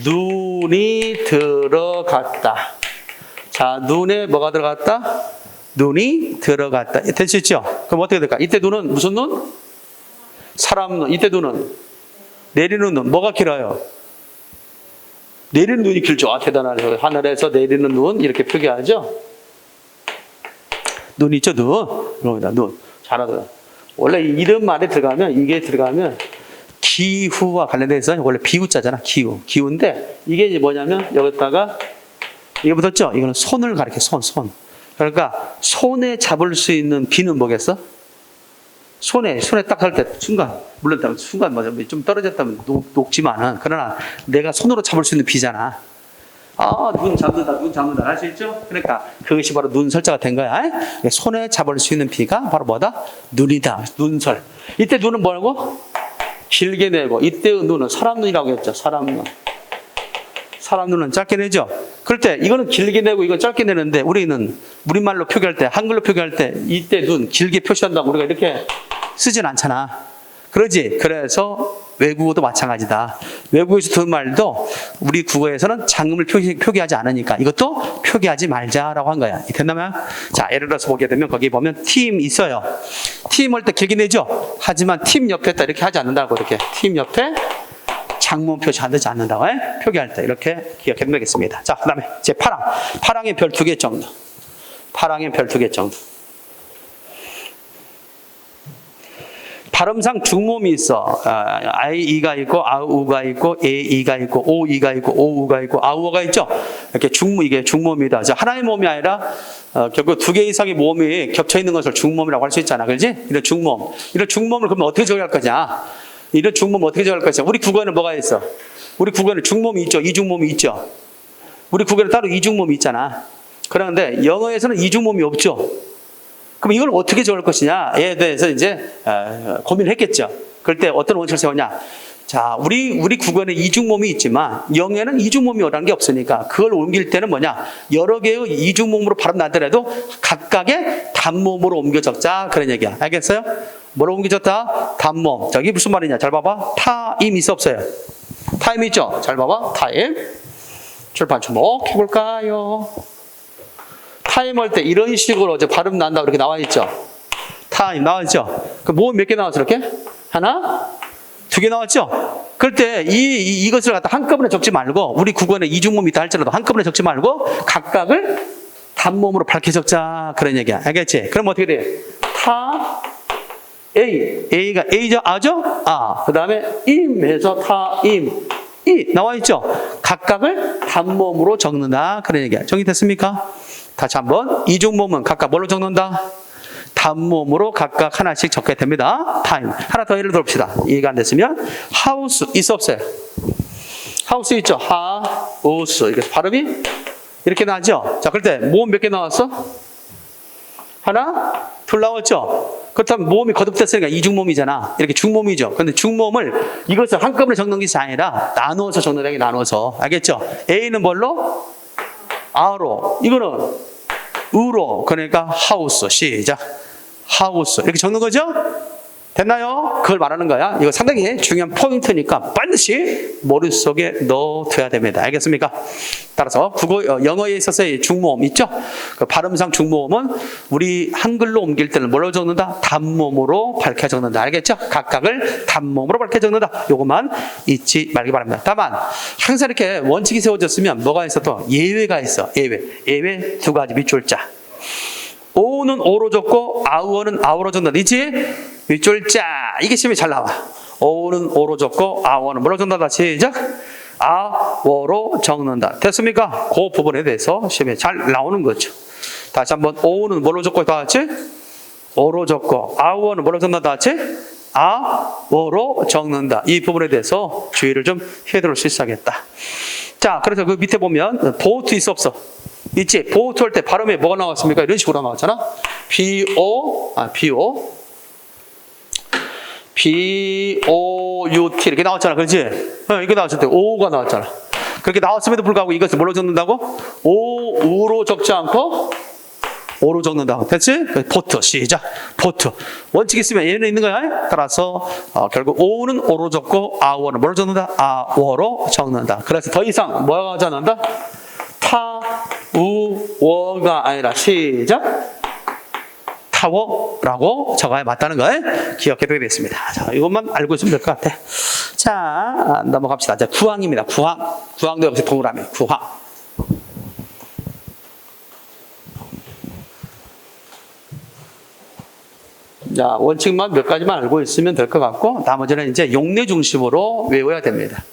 눈이 들어갔다. 자, 눈에 뭐가 들어갔다? 눈이 들어갔다. 될 수 있죠? 그럼 어떻게 될까? 이때 눈은 무슨 눈? 사람 눈. 이때 눈은? 내리는 눈. 뭐가 길어요? 내리는 눈이 길죠. 아, 대단하죠. 하늘에서 내리는 눈. 이렇게 표기하죠? 눈 있죠? 눈. 그럽니다. 눈. 잘하더라. 원래 이름 말에 이게 들어가면 기후와 관련돼서 원래 비후자잖아. 기후인데 이게 이제 뭐냐면 여기다가 이게 붙었죠? 이거는 손을 가리켜. 손. 그러니까 손에 잡을 수 있는 비는 뭐겠어? 손에 딱 할 때 순간, 물론 순간 좀 떨어졌다면 녹지만은, 그러나 내가 손으로 잡을 수 있는 비잖아. 아, 눈 잡는다. 할 수 있죠? 그러니까 그것이 바로 눈설자가 된 거야. 손에 잡을 수 있는 비가 바로 뭐다? 눈이다. 눈설. 이때 눈은 뭐라고? 길게 내고, 이때의 눈은 사람 눈이라고 했죠. 사람 눈은 짧게 내죠. 그럴 때 이거는 길게 내고 이건 짧게 내는데, 우리는 우리말로 표기할 때, 한글로 표기할 때 이때 눈 길게 표시한다고 우리가 이렇게 쓰진 않잖아. 그러지? 그래서 외국어도 마찬가지다. 외국에서 듣는 말도 우리 국어에서는 장음을 표기하지 않으니까 이것도 표기하지 말자라고 한 거야. 됐나요? 자, 예를 들어서 보게 되면 거기 보면 팀 있어요. 팀 할 때 길게 내죠. 하지만 팀 옆에다 이렇게 하지 않는다고. 이렇게 팀 옆에 장문 표시 하지 않는다고. 표기할 때 이렇게 기억해 두겠습니다. 자, 그 다음에 이제 파랑의 별 2개 정도. 파랑의 별 2개 정도. 발음상 중모음이 있어. 아이가 있고, 아우가 있고, 에이가 있고, 오이가 있고, 오우가 있고, 아우어가 있죠? 이렇게 이게 중모음이다. 하나의 모음이 아니라, 결국 2개 이상의 모음이 겹쳐 있는 것을 중모음이라고 할 수 있잖아. 그렇지? 이런 중모음을 그러면 어떻게 적용할 거냐? 이런 중모음 어떻게 적용할 거냐? 우리 국어에는 뭐가 있어? 우리 국어에는 중모음이 있죠? 이중모음이 있죠? 우리 국어에는 따로 이중모음이 있잖아. 그런데 영어에서는 이중모음이 없죠? 그럼 이걸 어떻게 적을 것이냐에 대해서 이제 고민을 했겠죠. 그럴 때 어떤 원칙을 세웠냐? 자, 우리 국어에는 이중모음이 있지만 영어에는 이중모음이라는 게 없으니까 그걸 옮길 때는 뭐냐? 여러 개의 이중모음으로 발음 나더라도 각각의 단모음으로 옮겨 적자. 그런 얘기야. 알겠어요? 뭐로 옮겨 적다? 단모음. 저기 무슨 말이냐? 잘 봐봐. 타임 있어 없어요? 타임 있죠? 잘 봐봐. 타임. 출판 주목해볼까요? 타임 할 때 이런 식으로 이제 발음 난다 이렇게 나와 있죠. 타임 나와 있죠. 그 모음 몇 개 나왔어 이렇게? 하나, 2개 나왔죠. 그럴 때 이것을 갖다 한꺼번에 적지 말고 우리 국어에 이중모음이 있다 할지라도 한꺼번에 적지 말고 각각을 단모음으로 밝게 적자 그런 얘기야. 알겠지? 그럼 어떻게 돼? A가 A죠? 아죠? 아. 그 다음에 임해서 타임. 이 나와 있죠. 각각을 단모음으로 적는다 그런 얘기야. 정리됐습니까? 다시 한번 이중모음은 각각 뭘로 적는다? 단모음으로 각각 하나씩 적게 됩니다. 타임. 하나 더 예를 들어봅시다. 이해가 안 됐으면 하우스 있어 없어요? 하우스 있죠. 하우스. 이렇게 발음이 이렇게 나죠. 자, 그럴 때 모음 몇 개 나왔어? 하나, 둘 나왔죠. 그렇다면 모음이 거듭됐으니까 이중모음이잖아. 이렇게 중모음이죠. 그런데 중모음을 이것을 한꺼번에 적는 것이 아니라 나누어서 적는다. 나누어서. 알겠죠? A는 뭘로? 아로. 이거는 으로. 그러니까 하우스. 시작. 하우스. 이렇게 적는 거죠? 됐나요? 그걸 말하는 거야. 이거 상당히 중요한 포인트니까 반드시 머릿속에 넣어둬야 됩니다. 알겠습니까? 따라서 영어에 있어서의 중모음 있죠? 그 발음상 중모음은 우리 한글로 옮길 때는 뭘로 적는다? 단모음으로 밝혀 적는다. 알겠죠? 각각을 단모음으로 밝혀 적는다. 요것만 잊지 말기 바랍니다. 다만 항상 이렇게 원칙이 세워졌으면 뭐가 있어? 또 예외가 있어. 예외 2가지 밑줄 자. 오는 오로 적고 아우어는 아우로 적는다. 있지? 밑줄 자. 이게 시험에 잘 나와. 오는 오로 적고 아우어는 뭐로 적는다. 시작. 아워로 적는다. 됐습니까? 그 부분에 대해서 시험에 잘 나오는 거죠. 다시 한번 오는 뭐로 적고 다 같이? 오로 적고 아우어는 뭐로 적는다. 다 같이? 아워로 적는다. 이 부분에 대해서 주의를 좀 해둘 수 있어야겠다. 자, 그래서 그 밑에 보면 보트 있어 없어? 있지? 보트 할 때 발음에 뭐가 나왔습니까? 이런 식으로 나왔잖아. B-O-U-T 이렇게 나왔잖아. 그렇지? 이렇게 나왔을 때 O가 나왔잖아. 그렇게 나왔음에도 불구하고 이것을 뭘로 적는다고? O-U로 적지 않고 O로 적는다. 됐지? 포트. 시작. 포트. 원칙 있으면 얘는 있는 거야. 따라서 결국 O는 O로 적고 아워는 뭐로 적는다? 아워로 적는다. 그래서 더 이상 뭐가 적는다? 타, 우, 워가 아니라 시작. 타워라고 적어야 맞다는 걸 기억해 두겠습니다. 자, 이것만 알고 있으면 될 것 같아. 자, 넘어갑시다. 자, 구항입니다. 구항. 구항도 역시 동그라미. 구항. 자, 원칙만 몇 가지만 알고 있으면 될 것 같고, 나머지는 이제 용례 중심으로 외워야 됩니다.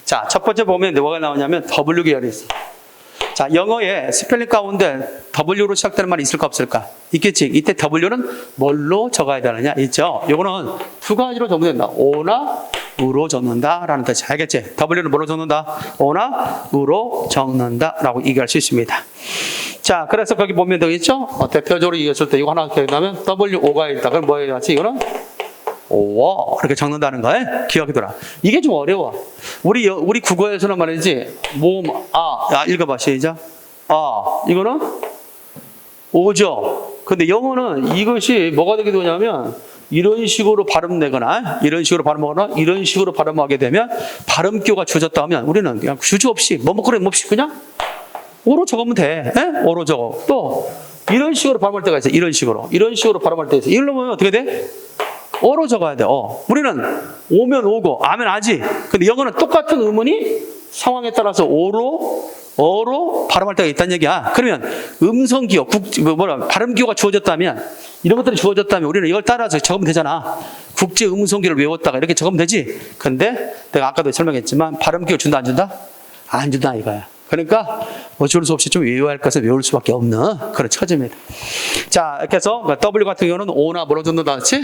자, 첫 번째 보면 뭐가 나오냐면 W 계열이 있어. 자, 영어에 스펠링 가운데 W로 시작되는 말이 있을까 없을까? 있겠지. 이때 W는 뭘로 적어야 되느냐? 있죠. 요거는 두 가지로 적으면 된다. O나 U로 적는다라는 뜻이 알겠지? W는 뭐로 적는다? O나 U로 적는다라고 얘기할 수 있습니다. 자, 그래서 거기 보면 되겠죠? 대표적으로 얘기했을 때 이거 하나 기억나면 WO가 있다. 그럼 뭐 해야 되지? 이거는 오, 이렇게 적는다는 거에 기억이 들어. 이게 좀 어려워. 우리 국어에서는 말이지, 읽어봐, 시작. 이거는 오죠. 근데 영어는 이것이 뭐가 되게 되냐면, 이런 식으로 발음내거나, 이런 식으로 발음하거나, 이런 식으로 발음하게 되면, 발음기호가 주어졌다 하면, 우리는 그냥 주저 없이, 뭐뭐그래 없이 그냥, 오로 적으면 돼. 오로 적어. 또, 이런 식으로 발음할 때가 있어. 이런 식으로 발음할 때 있어. 이걸로 보면 어떻게 돼? 어로 적어야 돼. 우리는 오면 오고 아면 아지. 근데 영어는 똑같은 의문이 상황에 따라서 어로 발음할 때가 있다는 얘기야. 그러면 음성기호, 발음기호가 주어졌다면, 이런 것들이 주어졌다면 우리는 이걸 따라서 적으면 되잖아. 국제 음성기호를 외웠다가 이렇게 적으면 되지. 근데 내가 아까도 설명했지만 발음기호 준다 안 준다? 안 준다 이거야. 그러니까 어쩔 수 없이 좀 외워야 할 것을 외울 수밖에 없는 그런 처지입니다. 자, 이렇게 해서 W 같은 경우는 오나 뭐로 적는다 그렇지?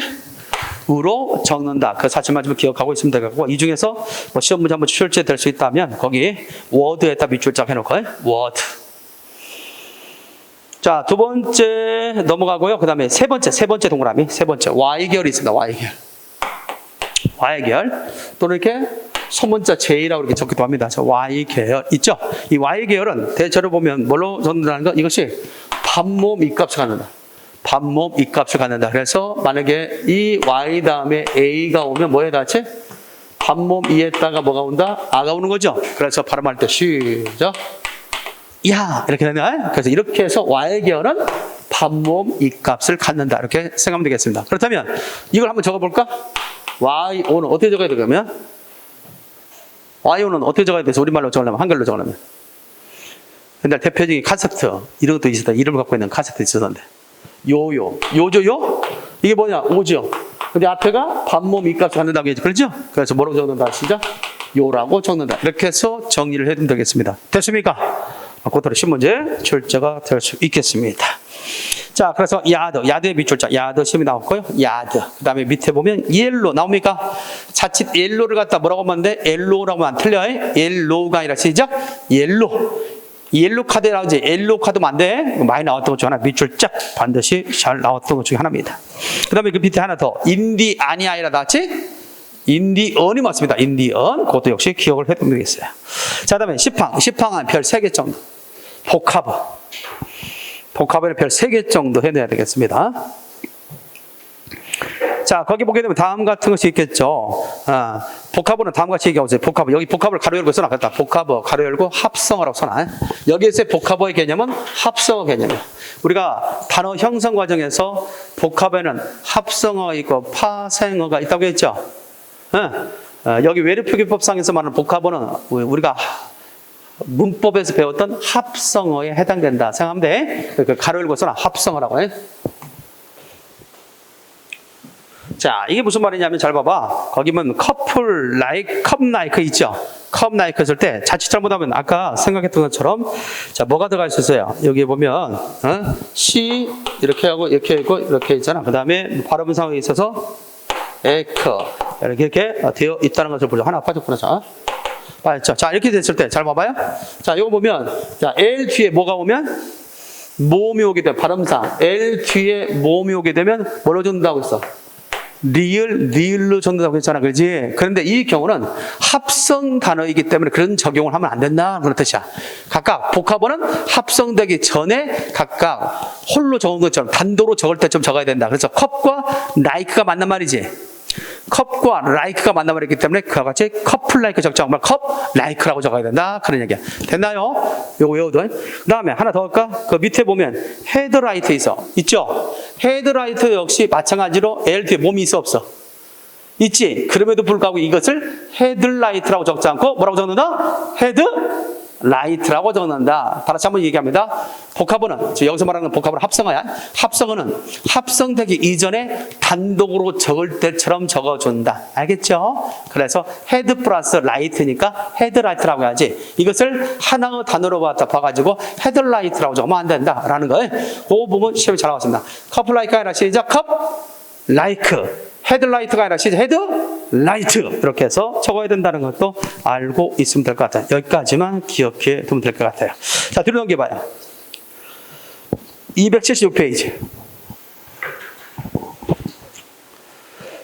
우로 적는다. 그 사실만 좀 기억하고 있으면 되겠고, 이 중에서 시험 문제 한번 출제될 수 있다면 거기 워드에다 밑줄짝 해놓고 워드. 자, 두 번째 넘어가고요. 그 다음에 세 번째 동그라미, 세 번째 Y계열이 있습니다. Y계열 또는 이렇게 소문자 J라고 이렇게 적기도 합니다. 저 Y계열 있죠? 이 Y계열은 대체로 보면 뭘로 적는다는 거? 이것이 반몸 이값을 갖는다. 반몸 이값을 갖는다. 그래서 만약에 이 Y 다음에 A가 오면 뭐 해야 되지? 반몸 이에다가 뭐가 온다? 아가 오는 거죠. 그래서 발음할 때 시작. 야 이렇게 되나? 그래서 이렇게 해서 Y계열은 반몸 이값을 갖는다. 이렇게 생각하면 되겠습니다. 그렇다면 이걸 한번 적어볼까? YO는 어떻게 적어야 되냐면 YO는 어떻게 적어야 돼서 우리말로 적으려면 한글로 적으려면 옛날 대표적인 카세트 이런 것도 있었다. 이름을 갖고 있는 카세트 있었는데 요조요? 이게 뭐냐? 오죠. 근데 앞에가 반몸 이값을 갖는다고 했죠. 그렇죠? 그래서 뭐라고 적는다? 시작. 요라고 적는다. 이렇게 해서 정리를 해두면 되겠습니다. 됐습니까? 그대로 신문제 출제가 될 수 있겠습니다. 자, 그래서 야드의 밑줄자, 야드 시험이 나왔고요. 야드. 그 다음에 밑에 보면 옐로 나옵니까? 자칫 옐로를 갖다 뭐라고 하면 돼? 옐로라고 하면 안 틀려요. 옐로가 아니라 시작. 옐로 카드에 나오지. 옐로 카드면 안 돼. 많이 나왔던 것 중에 하나. 밑줄 짝 반드시 잘 나왔던 것 중에 하나입니다. 그 다음에 그 밑에 하나 더. 인디아니아이라 나왔지? 인디언이 맞습니다. 인디언. 그것도 역시 기억을 해두면 되겠어요. 자, 그 다음에 시팡은 별 3개 정도. 복합은 별 3개 정도 해내야 되겠습니다. 자, 거기 보게 되면 다음 같은 것이 있겠죠. 복합은 다음 같이 얘기하고 있어요. 여기 복합을 가로 열고 써놨겠다. 복합어 가로 열고 합성어라고 써놔. 여기에서의 복합어의 개념은 합성어 개념이에요. 우리가 단어 형성 과정에서 복합에는 합성어가 있고 파생어가 있다고 했죠. 여기 외래표기법상에서 말하는 복합어는 우리가 문법에서 배웠던 합성어에 해당된다 생각하면 돼. 그 가로 열고 써놔. 합성어라고 해. 자, 이게 무슨 말이냐면 잘 봐봐. 거기 보면 컵 라이크 있죠. 컵 라이크 했을 때 자칫 잘못하면 아까 생각했던 것처럼 자, 뭐가 들어가 있었어요. 여기 보면 C 이렇게 하고 이렇게 있잖아. 그 다음에 발음 상황에 있어서 에커 이렇게 되어 있다는 것을 보죠. 하나 빠졌구나. 자, 빠졌죠. 자, 이렇게 됐을 때 잘 봐봐요. 자, 이거 보면 자, L 뒤에 뭐가 오면 모음이 오게 되면 발음상 L 뒤에 모음이 오게 되면 뭐로 적는다고 했어? 리을로 적는다고 했잖아. 그렇지? 그런데 이 경우는 합성 단어이기 때문에 그런 적용을 하면 안 된다. 그런 뜻이야. 각각 복합어는 합성되기 전에 각각 홀로 적은 것처럼 단도로 적을 때 좀 적어야 된다. 그래서 컵과 라이크가 맞는 말이지. 컵과 라이크가 만나 버렸기 때문에 그와 같이 커플 라이크 적지 않고 컵 라이크라고 적어야 된다. 그런 얘기야. 됐나요? 요거 외워둬. 그 다음에 하나 더 할까? 그 밑에 보면 헤드라이트 있죠? 헤드라이트 역시 마찬가지로 L 뒤에 몸이 있어 없어? 있지. 그럼에도 불구하고 이것을 헤드라이트라고 적지 않고 뭐라고 적는다? 헤드라이트라고 적는다. 다시 한번 얘기합니다. 복합어는 여기서 말하는 복합어는 합성어야. 합성어는 합성되기 이전에 단독으로 적을 때처럼 적어준다. 알겠죠? 그래서 헤드 플러스 라이트니까 헤드라이트라고 해야지. 이것을 하나의 단어로 봐가지고 헤드라이트라고 적으면 안 된다라는 거예요. 그 부분 시험에 잘 나왔습니다. 커플 라이크가 아니라 시작 컵 라이크. 헤드라이트가 아니라 시작 헤드라이트. 이렇게 해서 적어야 된다는 것도 알고 있으면 될 것 같아요. 여기까지만 기억해 두면 될 것 같아요. 자, 뒤로 넘겨봐요. 276페이지.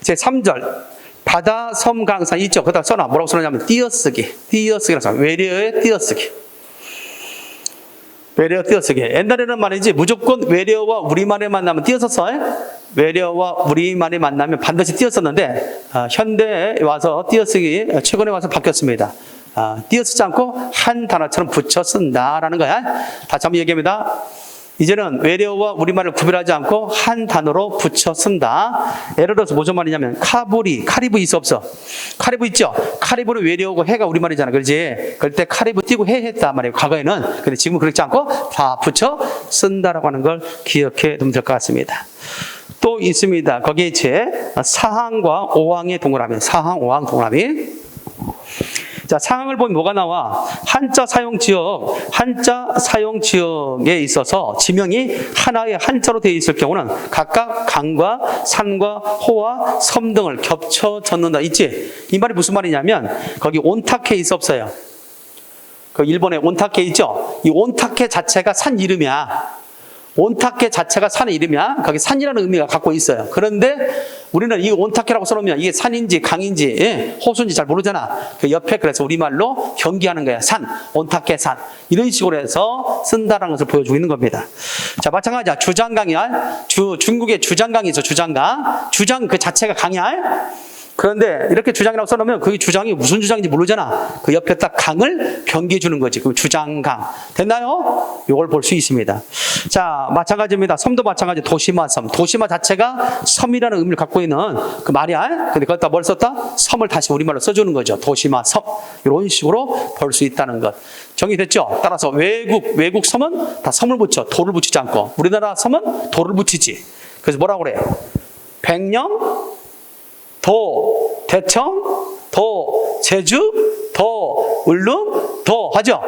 제 3절. 바다, 섬, 강산 있죠? 거기다 써놔. 뭐라고 써놨냐면 띄어쓰기라고 써. 외래어의 띄어쓰기. 외래어 띄어쓰기. 옛날에는 말이지 무조건 외래어와 우리말을 만나면 띄어서 외래어와 우리말이 만나면 반드시 띄어썼는데 현대에 와서 띄어쓰기 최근에 와서 바뀌었습니다. 띄어쓰지 않고 한 단어처럼 붙여 쓴다라는 거야. 다시 한번 얘기합니다. 이제는 외래어와 우리말을 구별하지 않고 한 단어로 붙여 쓴다. 예를 들어서 무슨 말이냐면 카리브 있어 없어? 카리브 있죠? 카리브는 외래어고 해가 우리말이잖아. 그렇지? 그럴 때 카리브 띄고 해 했단 말이에요. 과거에는. 근데 지금은 그렇지 않고 다 붙여 쓴다라고 하는 걸 기억해 두면 될 것 같습니다. 또 있습니다. 거기에 이제 사항과 오항의 동그라미. 사항, 오항 동그라미. 자, 상황을 보면 뭐가 나와? 한자 사용 지역에 있어서 지명이 하나의 한자로 되어 있을 경우는 각각 강과 산과 호와 섬 등을 겹쳐 적는다. 있지? 이 말이 무슨 말이냐면 거기 온타케 있어 없어요? 그 일본에 온타케 있죠? 이 온타케 자체가 산 이름이야. 온타케 자체가 산의 이름이야. 거기 산이라는 의미가 갖고 있어요. 그런데 우리는 이 온타케라고 써놓으면 이게 산인지 강인지 호수인지 잘 모르잖아. 그 옆에 그래서 우리말로 경기하는 거야. 산, 온타케 산. 이런 식으로 해서 쓴다라는 것을 보여주고 있는 겁니다. 자, 마찬가지야. 주장강이야. 중국의 주장강이 있어. 주장 그 자체가 강이야. 그런데 이렇게 주장이라고 써놓으면 그 주장이 무슨 주장인지 모르잖아. 그 옆에 딱 강을 병기해 주는 거지. 그 주장강. 됐나요? 이걸 볼 수 있습니다. 자, 마찬가지입니다. 섬도 마찬가지. 도시마 섬. 도시마 자체가 섬이라는 의미를 갖고 있는 그 말이야. 근데 거기다 뭘 썼다? 섬을 다시 우리말로 써주는 거죠. 도시마 섬. 이런 식으로 볼 수 있다는 것. 정리됐죠? 따라서 외국 섬은 다 섬을 붙여. 도를 붙이지 않고. 우리나라 섬은 도를 붙이지. 그래서 뭐라고 그래요? 백령, 도, 대청, 도, 제주, 도, 울릉, 도 하죠?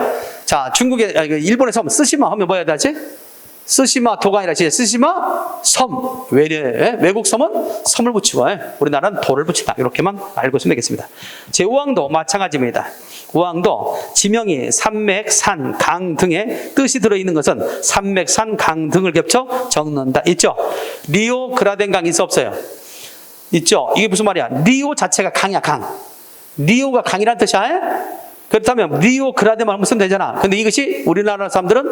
자, 일본의 섬, 쓰시마 하면 뭐 해야 되지? 쓰시마 도가 아니라 쓰시마 섬. 외국 섬은 섬을 붙이고 우리나라는 도를 붙인다. 이렇게만 알고 있으면 되겠습니다. 제 우왕도 마찬가지입니다. 우왕도 지명이 산맥, 산, 강 등의 뜻이 들어있는 것은 산맥, 산, 강 등을 겹쳐 적는다. 있죠? 리오 그라덴 강 있어 없어요? 있죠? 이게 무슨 말이야? 리오 자체가 강이야, 강. 리오가 강이라는 뜻이야? 그렇다면 리오 그라데만 한번 쓰면 되잖아. 근데 이것이 우리나라 사람들은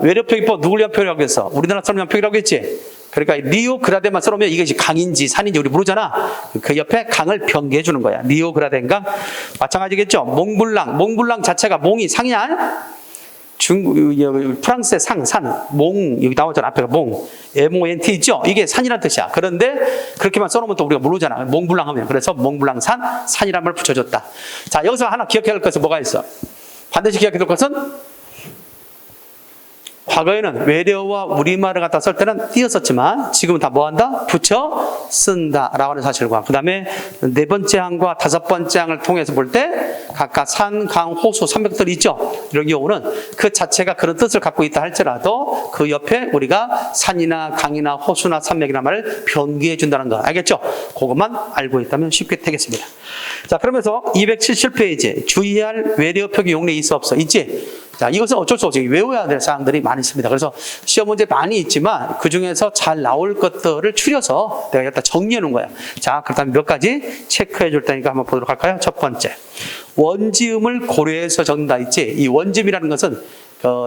외래표기법 누굴 위한 표현이라고 했어? 우리나라 사람 위한 표현이라고 했지? 그러니까 리오 그라데만 써놓으면 이것이 강인지 산인지 우리 모르잖아. 그 옆에 강을 병기해 주는 거야. 리오 그라덴 강. 마찬가지겠죠? 몽블랑 자체가 몽이 상이야? 프랑스의 산, 몽, 여기 나오잖아. 앞에가 몽. MONT 있죠? 이게 산이라는 뜻이야. 그런데 그렇게만 써놓으면 또 우리가 모르잖아. 몽블랑 하면. 그래서 몽블랑 산이라는 말 붙여줬다. 자, 여기서 하나 기억해야 할 것은 뭐가 있어? 반드시 기억해야 될 것은 과거에는 외래어와 우리말을 갖다 쓸 때는 띄었었지만 지금은 다 뭐한다? 붙여 쓴다라고 하는 사실과 그 다음에 네 번째 항과 다섯 번째 항을 통해서 볼 때 각각 산, 강, 호수, 산맥들이 있죠. 이런 경우는 그 자체가 그런 뜻을 갖고 있다 할지라도 그 옆에 우리가 산이나 강이나 호수나 산맥이나 말을 병기해 준다는 거 알겠죠? 그것만 알고 있다면 쉽게 되겠습니다. 자, 그러면서 277페이지 주의할 외래어 표기 용례 있어 없어? 있지? 자, 이것은 어쩔 수 없이 외워야 될 사항들이 많이 있습니다. 그래서 시험 문제 많이 있지만 그 중에서 잘 나올 것들을 추려서 내가 여기다 정리해 놓은 거야. 자, 그렇다면 몇 가지 체크해 줄 테니까 한번 보도록 할까요? 첫 번째, 원지음을 고려해서 적는다 있지. 이 원지음이라는 것은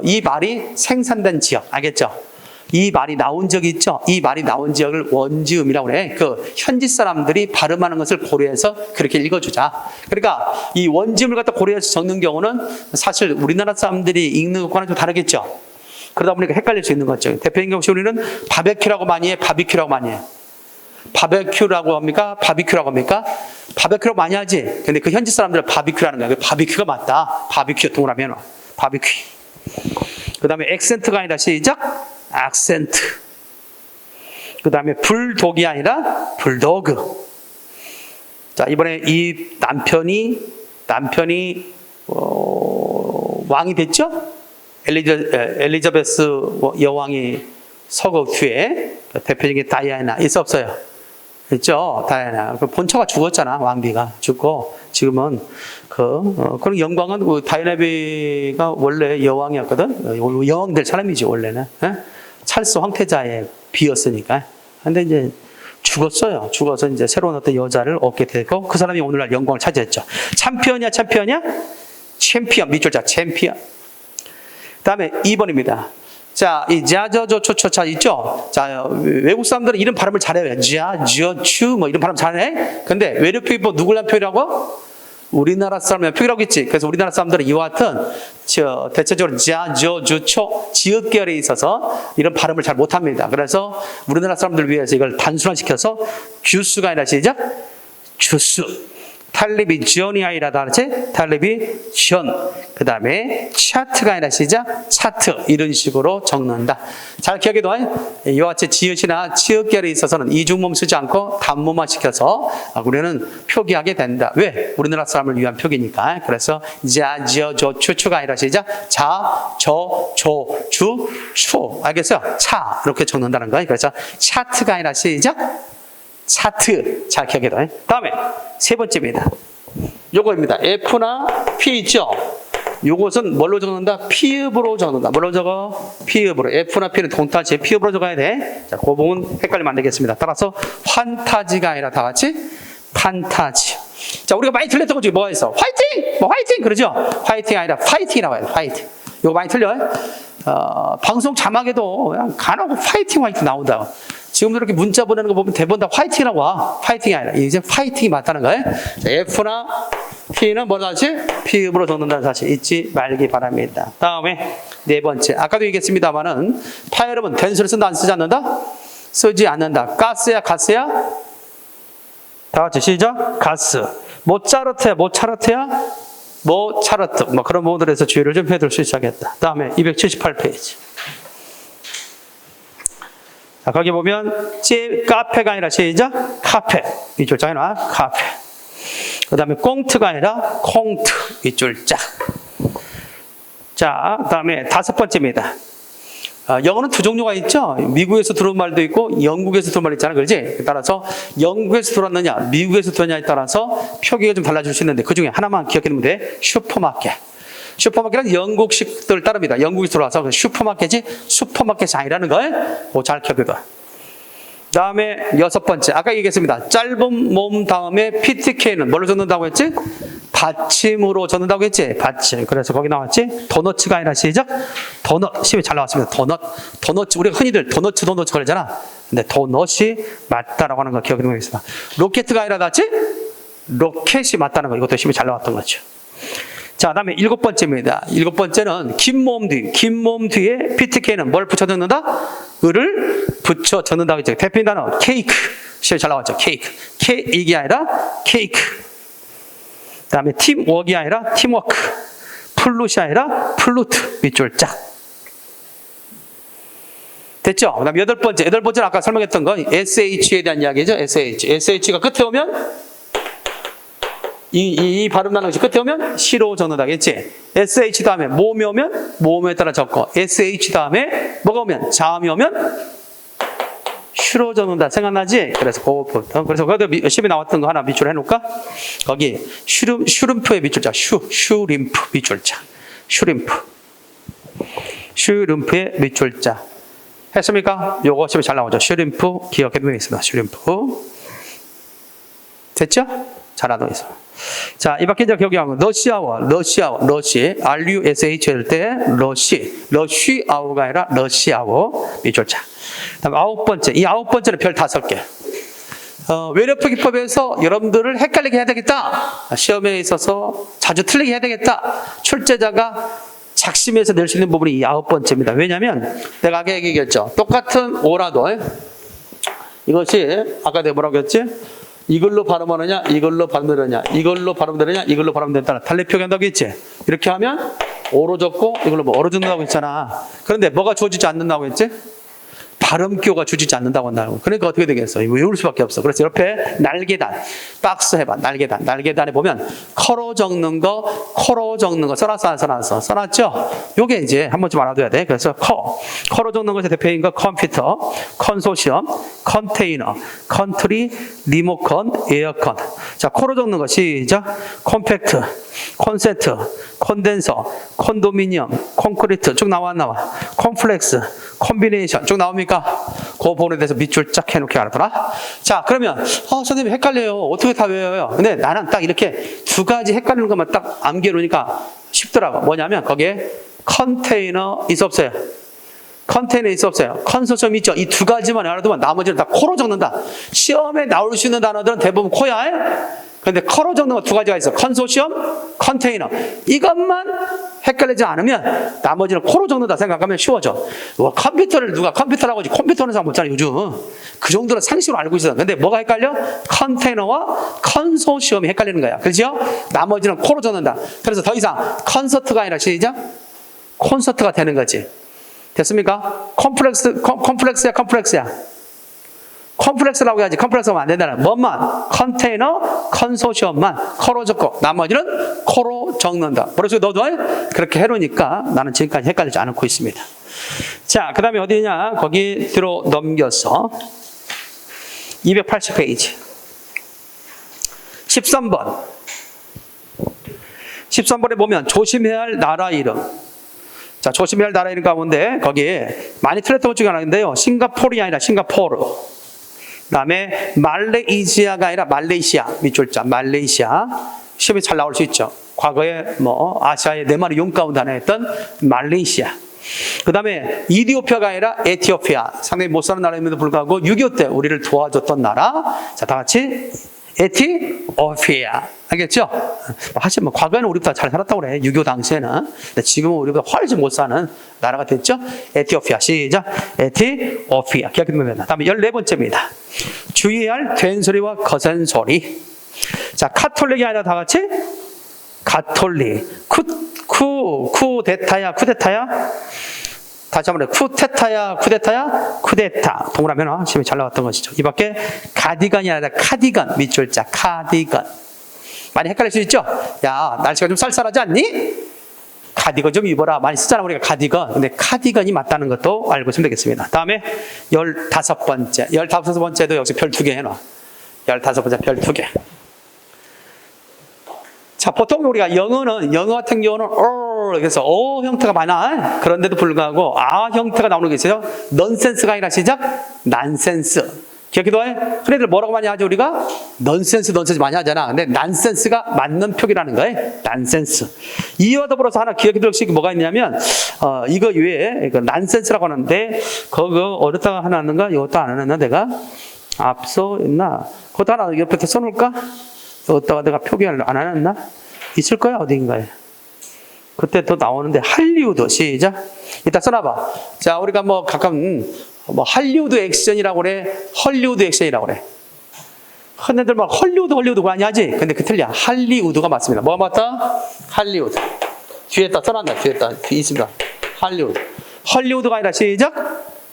이 말이 생산된 지역, 알겠죠? 이 말이 나온 지역이 있죠? 이 말이 나온 지역을 원지음이라고 그래. 그 현지 사람들이 발음하는 것을 고려해서 그렇게 읽어주자. 그러니까 이 원지음을 갖다 고려해서 적는 경우는 사실 우리나라 사람들이 읽는 것과는 좀 다르겠죠. 그러다 보니까 헷갈릴 수 있는 거죠. 대표적인 경우 우리는 바베큐라고 많이 해, 바비큐라고 많이 해. 바베큐라고 합니까? 바비큐라고 합니까? 바베큐라고 많이 하지. 근데 그 현지 사람들은 바비큐라는 거야. 바비큐가 맞다. 바비큐 동그라미 바비큐. 그 다음에 액센트가 아니라 시작. 악센트. 그 다음에 불독이 아니라 불도그. 자, 이번에 이 남편이 왕이 됐죠? 엘리자베스 여왕이 서거 뒤에 대표적인 다이애나 있어 없어요? 있죠? 다이애나. 본처가 죽었잖아. 왕비가 죽고 지금은 그런 영광은 다이애나비가 원래 여왕이었거든. 여왕 될 사람이지 원래는. 찰스 황태자의 비였으니까. 근데 이제 죽었어요. 죽어서 이제 새로운 어떤 여자를 얻게 되고 그 사람이 오늘날 영광을 차지했죠. 챔피언이야? 챔피언 밑줄자 챔피언. 그다음에 2번입니다. 자, 이 자저저초초차 있죠? 자, 외국 사람들은 이런 발음을 잘해요. 자저추 뭐 이런 발음 잘해. 근데 외래표기 누굴 표현하고? 우리나라 사람의 표기라고 있지. 그래서 우리나라 사람들은 이와 같은 대체적으로 자저주초 지읒결에 있어서 이런 발음을 잘 못합니다. 그래서 우리나라 사람들을 위해서 이걸 단순화시켜서 주스가 아니라 시작 주스. 텔레비전이 아니라 다르지? 텔레비전. 그 다음에 차트가 아니라 시작 차트. 이런 식으로 적는다. 잘 기억해둬. 이와 같이 지읒이나 치읒결에 있어서는 이중모음 쓰지 않고 단모만 시켜서 우리는 표기하게 된다. 왜? 우리나라 사람을 위한 표기니까. 그래서 자, 저, 추가 아니라 시작 자, 저, 조, 주, 초. 알겠어요? 차. 이렇게 적는다는 거예요. 그래서 차트가 아니라 시작 차트. 잘 기억해둬. 다음에 세 번째입니다. 요거입니다. F나 P 있죠? 요것은 뭘로 적는다? 피읍으로 적는다. 뭘로 적어? 피읍으로. F나 P는 동타지 피읍으로 적어야 돼. 자, 그 부분 헷갈리면 안 되겠습니다. 따라서 판타지가 아니라 다 같이 판타지. 자, 우리가 많이 틀렸던 것 중에 뭐가 있어? 화이팅! 뭐 화이팅! 그러죠? 화이팅 아니라 파이팅이라고 해요. 파이팅. 요거 많이 틀려요. 방송 자막에도 간혹 파이팅 나온다. 지금도 이렇게 문자 보내는 거 보면 대부분 다 화이팅이라고 와. 파이팅이 아니라 이제 파이팅이 맞다는 거예요. 자, F나 P는 뭐라 하지? 피읍으로 적는다는 사실 잊지 말기 바랍니다. 다음에 네 번째. 아까도 얘기했습니다만은 파열음은 된수를 쓴다 안 쓰지 않는다? 쓰지 않는다. 가스야 가스야? 다 같이 시작. 가스. 모차르트야 모차르트야? 모차르트. 뭐 그런 부분들에서 주의를 좀 해둘 수 있어야겠다. 다음에 278페이지. 자, 거기 보면 카페가 아니라 시작 카페. 윗줄자 해놔. 카페. 그 다음에 꽁트가 아니라 콩트. 윗줄자. 자, 그 다음에 다섯 번째입니다. 영어는 두 종류가 있죠. 미국에서 들어온 말도 있고 영국에서 들어온 말도 있잖아. 그렇지? 따라서 영국에서 들어왔느냐 미국에서 들어왔느냐에 따라서 표기가 좀 달라질 수 있는데 그 중에 하나만 기억해두면 돼. 슈퍼마켓. 슈퍼마켓은 영국식들 따릅니다. 영국에서 들어와서 슈퍼마켓이 슈퍼마켓이 아니라는 걸 잘 기억해둬. 다음에 여섯 번째. 아까 얘기했습니다. 짧은 몸 다음에 PTK는 뭘로 적는다고 했지? 받침으로 적는다고 했지? 받침. 그래서 거기 나왔지? 도너츠가 아니라 시작? 도넛. 시험에 잘 나왔습니다. 도넛. 도넛. 우리가 흔히들 도너츠 그러잖아. 근데 도넛이 맞다라고 하는 거 기억해 두면 되겠습니다. 로켓가 아니라 나왔지? 로켓이 맞다는 거. 이것도 시험에 잘 나왔던 거죠. 자, 다음에 일곱 번째입니다. 일곱 번째는 긴 모음 뒤에 PTK는 뭘 붙여 적는다? 을을 붙여 적는다고 했죠. 대표인 단어 케이크. 시험에 잘 나왔죠. 케이크. 케이크이 아니라 케이크. 그 다음에 팀워크이 아니라 팀워크. 플룻이 아니라 플루트. 밑줄 짝. 됐죠? 그 다음에 여덟 번째는 아까 설명했던 건 SH에 대한 이야기죠. SH가 끝에 오면 이 발음 나는 것이 끝에 오면 시로 적는다겠지. SH 다음에 모음이 오면 모음에 따라 적고 SH 다음에 뭐가 오면 자음이 오면 슈로 적는다. 생각나지? 그래서 그거부터. 그래서 거기도 시험에 나왔던 거 하나 밑줄 해놓을까? 거기 슈림프의 밑줄자 슈림프 밑줄자 슈림프. 슈림프의 밑줄자. 했습니까? 요거 시험에 잘 나오죠. 슈림프 기억해두면 되겠습니다. 슈림프. 됐죠? 잘하고 있어. 자, 이 밖에 이제 기억하고 러시아워, 러시, RUSH일 때 러시아워가 아니라 러시아워 밑줄자. 그다음 아홉 번째, 이 아홉 번째는 별 5개. 외래표기법에서 여러분들을 헷갈리게 해야 되겠다. 시험에 있어서 자주 틀리게 해야 되겠다. 출제자가 작심해서 낼 수 있는 부분이 이 아홉 번째입니다. 왜냐하면 내가 아까 얘기했죠. 똑같은 오라도 이것이 아까 내가 뭐라고 했지? 이걸로 발음하느냐, 이걸로 발음하느냐, 이걸로 발음되느냐, 이걸로 발음된다. 달리 표기한다고 했지? 이렇게 하면 오로 적고 이걸로 뭐 어로 적는다고 했잖아. 그런데 뭐가 주어지지 않는다고 했지? 발음기호가 주어지지 않는다고 한다고. 그러니까 어떻게 되겠어? 외울 수밖에 없어. 그래서 옆에 날개단, 박스 해봐. 날개단. 날개단에 보면 커로 적는 거, 코로 적는 거 써놨죠? 요게 이제 한 번쯤 알아둬야 돼. 그래서 커로 적는 것의 대표인 거 컴퓨터, 컨소시엄, 컨테이너, 컨트리, 리모컨, 에어컨. 자, 코로 적는 거 시작. 콤팩트, 콘센트, 콘덴서, 콘도미니엄, 콘크리트 쭉 나와 안 나와? 콤플렉스, 콤비네이션 쭉 나옵니까? 그 부분에 대해서 밑줄 쫙 해놓게 알아둬라. 자, 그러면 선생님 헷갈려요. 어떻게 다 외워요? 근데 나는 딱 이렇게 두 가지 헷갈리는 것만 딱 암기해놓으니까 쉽더라고. 뭐냐면 거기에 컨테이너 있어 없어요? 컨테이너 있어 없어요? 컨소시엄 있죠? 이 두 가지만 알아두면 나머지는 다 코로 적는다. 시험에 나올 수 있는 단어들은 대부분 코야. 근데 커로 적는 거 두 가지가 있어. 컨소시엄, 컨테이너. 이것만 헷갈리지 않으면 나머지는 코로 적는다 생각하면 쉬워져. 컴퓨터를 누가 컴퓨터라고 하지 컴퓨터는 잘 못잖아 요즘. 그 정도는 상식으로 알고 있어. 근데 뭐가 헷갈려? 컨테이너와 컨소시엄이 헷갈리는 거야. 그렇죠? 나머지는 코로 적는다. 그래서 더 이상 콘서트가 아니라 시작? 콘서트가 되는 거지. 됐습니까? 컴플렉스야. 컴플렉스라고 해야지. 컴플렉스하면 안 된다는 뭐만? 컨테이너, 컨소시엄만 코로 적고 나머지는 코로 적는다. 그래서 너도 그렇게 해놓으니까 나는 지금까지 헷갈리지 않고 있습니다. 자, 그 다음에 어디냐? 거기 뒤로 넘겨서 280페이지 13번 13번에 보면 조심해야 할 나라 이름. 자, 조심해야 할 나라 이름 가운데 거기에 많이 틀렸던 것 중에 하나인데요. 싱가포르이 아니라 싱가포르. 그 다음에 말레이시아가 아니라 말레이시아. 밑줄자 말레이시아. 시험에 잘 나올 수 있죠. 과거에 아시아의 4마리 용 가운데 하나 했던 말레이시아. 그 다음에 이디오피아가 아니라 에티오피아. 상당히 못 사는 나라임에도 불구하고 6.25 때 우리를 도와줬던 나라. 자, 다 같이 에티오피아. 알겠죠? 사실 과거에는 우리보다 잘 살았다고 그래. 6.25 당시에는. 근데 지금은 우리보다 훨씬 못 사는 나라가 됐죠? 에티오피아. 시작. 에티오피아. 기억해두면 됩니다. 다음에 14번째입니다. 주의해야 할 된소리와 거센소리. 자, 카톨릭이 아니라 다 같이 가톨릭. 쿠데타야. 다시 한번 쿠데타야. 쿠데타. 동그라면 시험에 잘 나왔던 것이죠. 이 밖에 가디건이 아니라 카디건. 밑줄자 카디건. 많이 헷갈릴 수 있죠? 야, 날씨가 좀 쌀쌀하지 않니? 카디건 좀 입어라. 많이 쓰잖아 우리가 카디건. 근데 카디건이 맞다는 것도 알고 있으면 되겠습니다. 다음에 15번째. 15번째도 역시 별 2개 해놔. 15번째 별 2개. 자, 보통 우리가 영어 같은 경우는 그래서 형태가 많아. 그런데도 불구하고 형태가 나오는 게 있어요. 넌센스가 아니라 시작. 난센스. 기억해둬. 그래들 뭐라고 많이 하죠 우리가? 넌센스 많이 하잖아. 근데 난센스가 맞는 표기라는 거예요. 난센스. 이와 더불어서 하나 기억해둘 수 있는 게 뭐가 있냐면 이거 외에 난센스라고 하는데 그거 어디다가 하나 하는가? 이것도 안 하나 내가? 앞서 있나? 그것도 하나 옆에 써놓을까? 여기다가 내가 표기를 안 해놨나? 있을 거야 어딘가에. 그때 또 나오는데 할리우드. 시작. 이따 써놔봐. 자, 우리가 가끔 할리우드 액션이라고 그래. 헐리우드 액션이라고 그래. 흔히들 헐리우드 많이 하지. 근데 그 틀려. 할리우드가 맞습니다. 뭐가 맞다? 할리우드. 뒤에다 써놨다. 뒤에 있습니다. 할리우드. 헐리우드가 아니라 시작.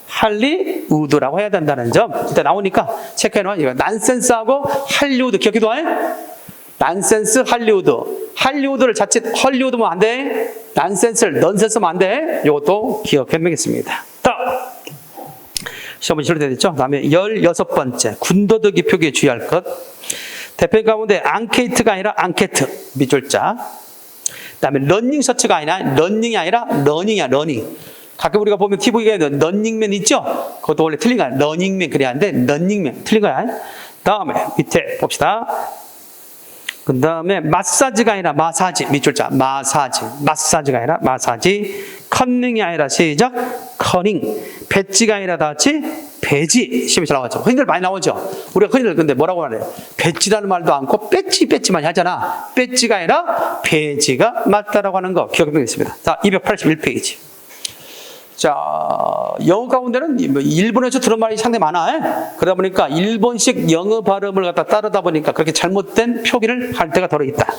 할리우드라고 해야 된다는 점. 일단 나오니까 체크해놔. 이거 난센스하고 할리우드 기억해둬. 난센스, 할리우드. 할리우드를 자칫 헐리우드면 안 돼. 난센스를 넌센스면 안 돼. 이것도 기억해놓겠습니다. 시험은 실효되어 있죠. 그 다음에 16번째 군더더기 표기에 주의할 것. 대표 가운데 앙케이트가 아니라 앙케트. 밑줄자. 그 다음에 러닝 셔츠가 아니라 러닝이 아니라 러닝이야. 러닝. 가끔 우리가 보면 TV에 런닝맨 있죠? 그것도 원래 틀린 거야. 러닝맨 그래야 하는데 런닝맨 틀린 거야. 다음에 밑에 봅시다. 그 다음에 마사지가 아니라 마사지, 밑줄자 마사지, 마사지가 아니라 마사지, 컨닝이 아니라 시작 커닝, 배지가 아니라 다 같이 배지. 시험에 잘 나왔죠. 흔히들 많이 나오죠. 우리가 흔히들 근데 뭐라고 하래? 배지라는 말도 않고 배지 많이 하잖아. 배지가 아니라 배지가 맞다라고 하는 거 기억해보겠습니다. 자, 281페이지. 자, 영어 가운데는 일본에서 들은 말이 상당히 많아. 그러다 보니까 일본식 영어 발음을 갖다 따르다 보니까 그렇게 잘못된 표기를 할 때가 더러 있다.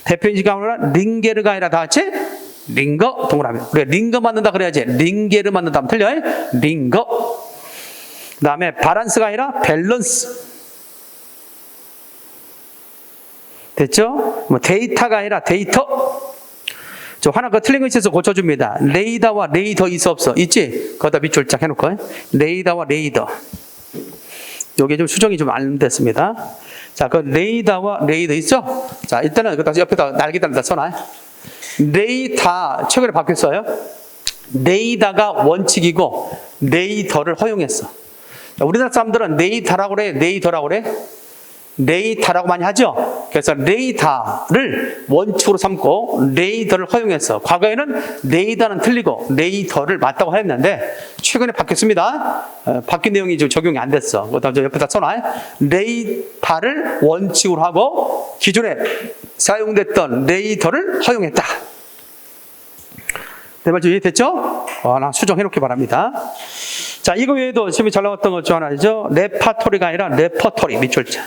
대표인식 가운데는 링게르가 아니라 다 같이 링거 동그라미. 우리가 링거 맞는다 그래야지. 링게르 맞는다 하면 틀려. 링거. 그 다음에 바란스가 아니라 밸런스. 됐죠? 뭐 데이터가 아니라 데이터. 저 하나 그 틀린 거 있어서 고쳐줍니다. 레이더와 레이더 있어 없어? 있지? 거기다 밑줄 쫙 해놓고 레이더와 레이더. 요게 좀 수정이 좀 안 됐습니다. 자, 그 레이더와 레이더 있죠? 자, 일단은 그 옆에다 날개단에다 써놔. 레이더 최근에 바뀌었어요. 레이더가 원칙이고 레이더를 허용했어. 자, 우리나라 사람들은 레이더라고 그래, 레이더라고 그래. 레이더라고 많이 하죠. 그래서 레이더를 원칙으로 삼고 레이더를 허용했어. 과거에는 레이더는 틀리고 레이더를 맞다고 하였는데 최근에 바뀌었습니다. 바뀐 내용이 좀 적용이 안 됐어. 그것도 옆에다 써놔. 레이더를 원칙으로 하고 기존에 사용됐던 레이더를 허용했다. 내 말 좀 이해됐죠? 하나 수정해 놓기 바랍니다. 자, 이거 외에도 지금 잘 나왔던 것 중 하나죠. 레파토리가 아니라 레퍼토리 밑줄자.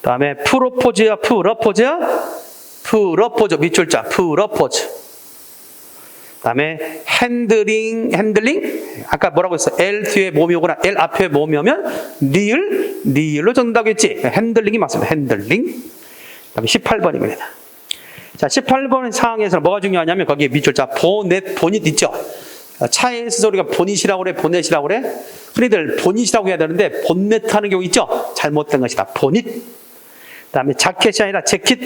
다음에 프로포즈야 프러포즈야 프러포즈 밑줄자 프러포즈. 다음에 핸들링 아까 뭐라고 했어? L 뒤에 몸이 오거나 L 앞에 몸이 오면 리을로 적는다고 했지. 핸들링이 맞습니다. 핸들링. 다음에 18번입니다. 자, 18번 상황에서는 뭐가 중요하냐면 거기에 밑줄자 보닛 있죠. 차에 있어서 우리가 보닛이라고 그래, 보넷이라고 그래. 흔히들 보닛이라고 해야 되는데 본네트 하는 경우 있죠. 잘못된 것이다. 보닛. 다음에 자켓이 아니라 재킷,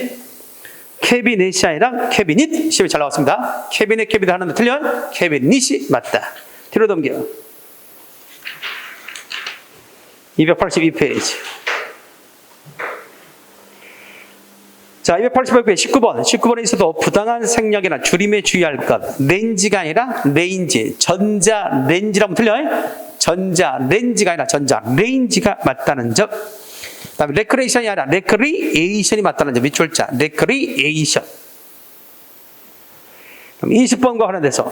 캐비넷이 아니라 캐비닛. 시험이 잘 나왔습니다. 캐비넷 하는데 틀려? 캐비닛이 맞다. 뒤로 넘겨. 282페이지. 자, 288페이지 19번. 19번에 있어도 부당한 생략이나 줄임에 주의할 것. 렌지가 아니라 레인지. 전자 렌지라면 틀려요? 전자 렌지가 아니라 전자 레인지가 맞다는 점. 다음에 레크레이션이 아니라 레크리에이션이 맞다는 점. 밑줄자 레크리에이션. 20번과 관련돼서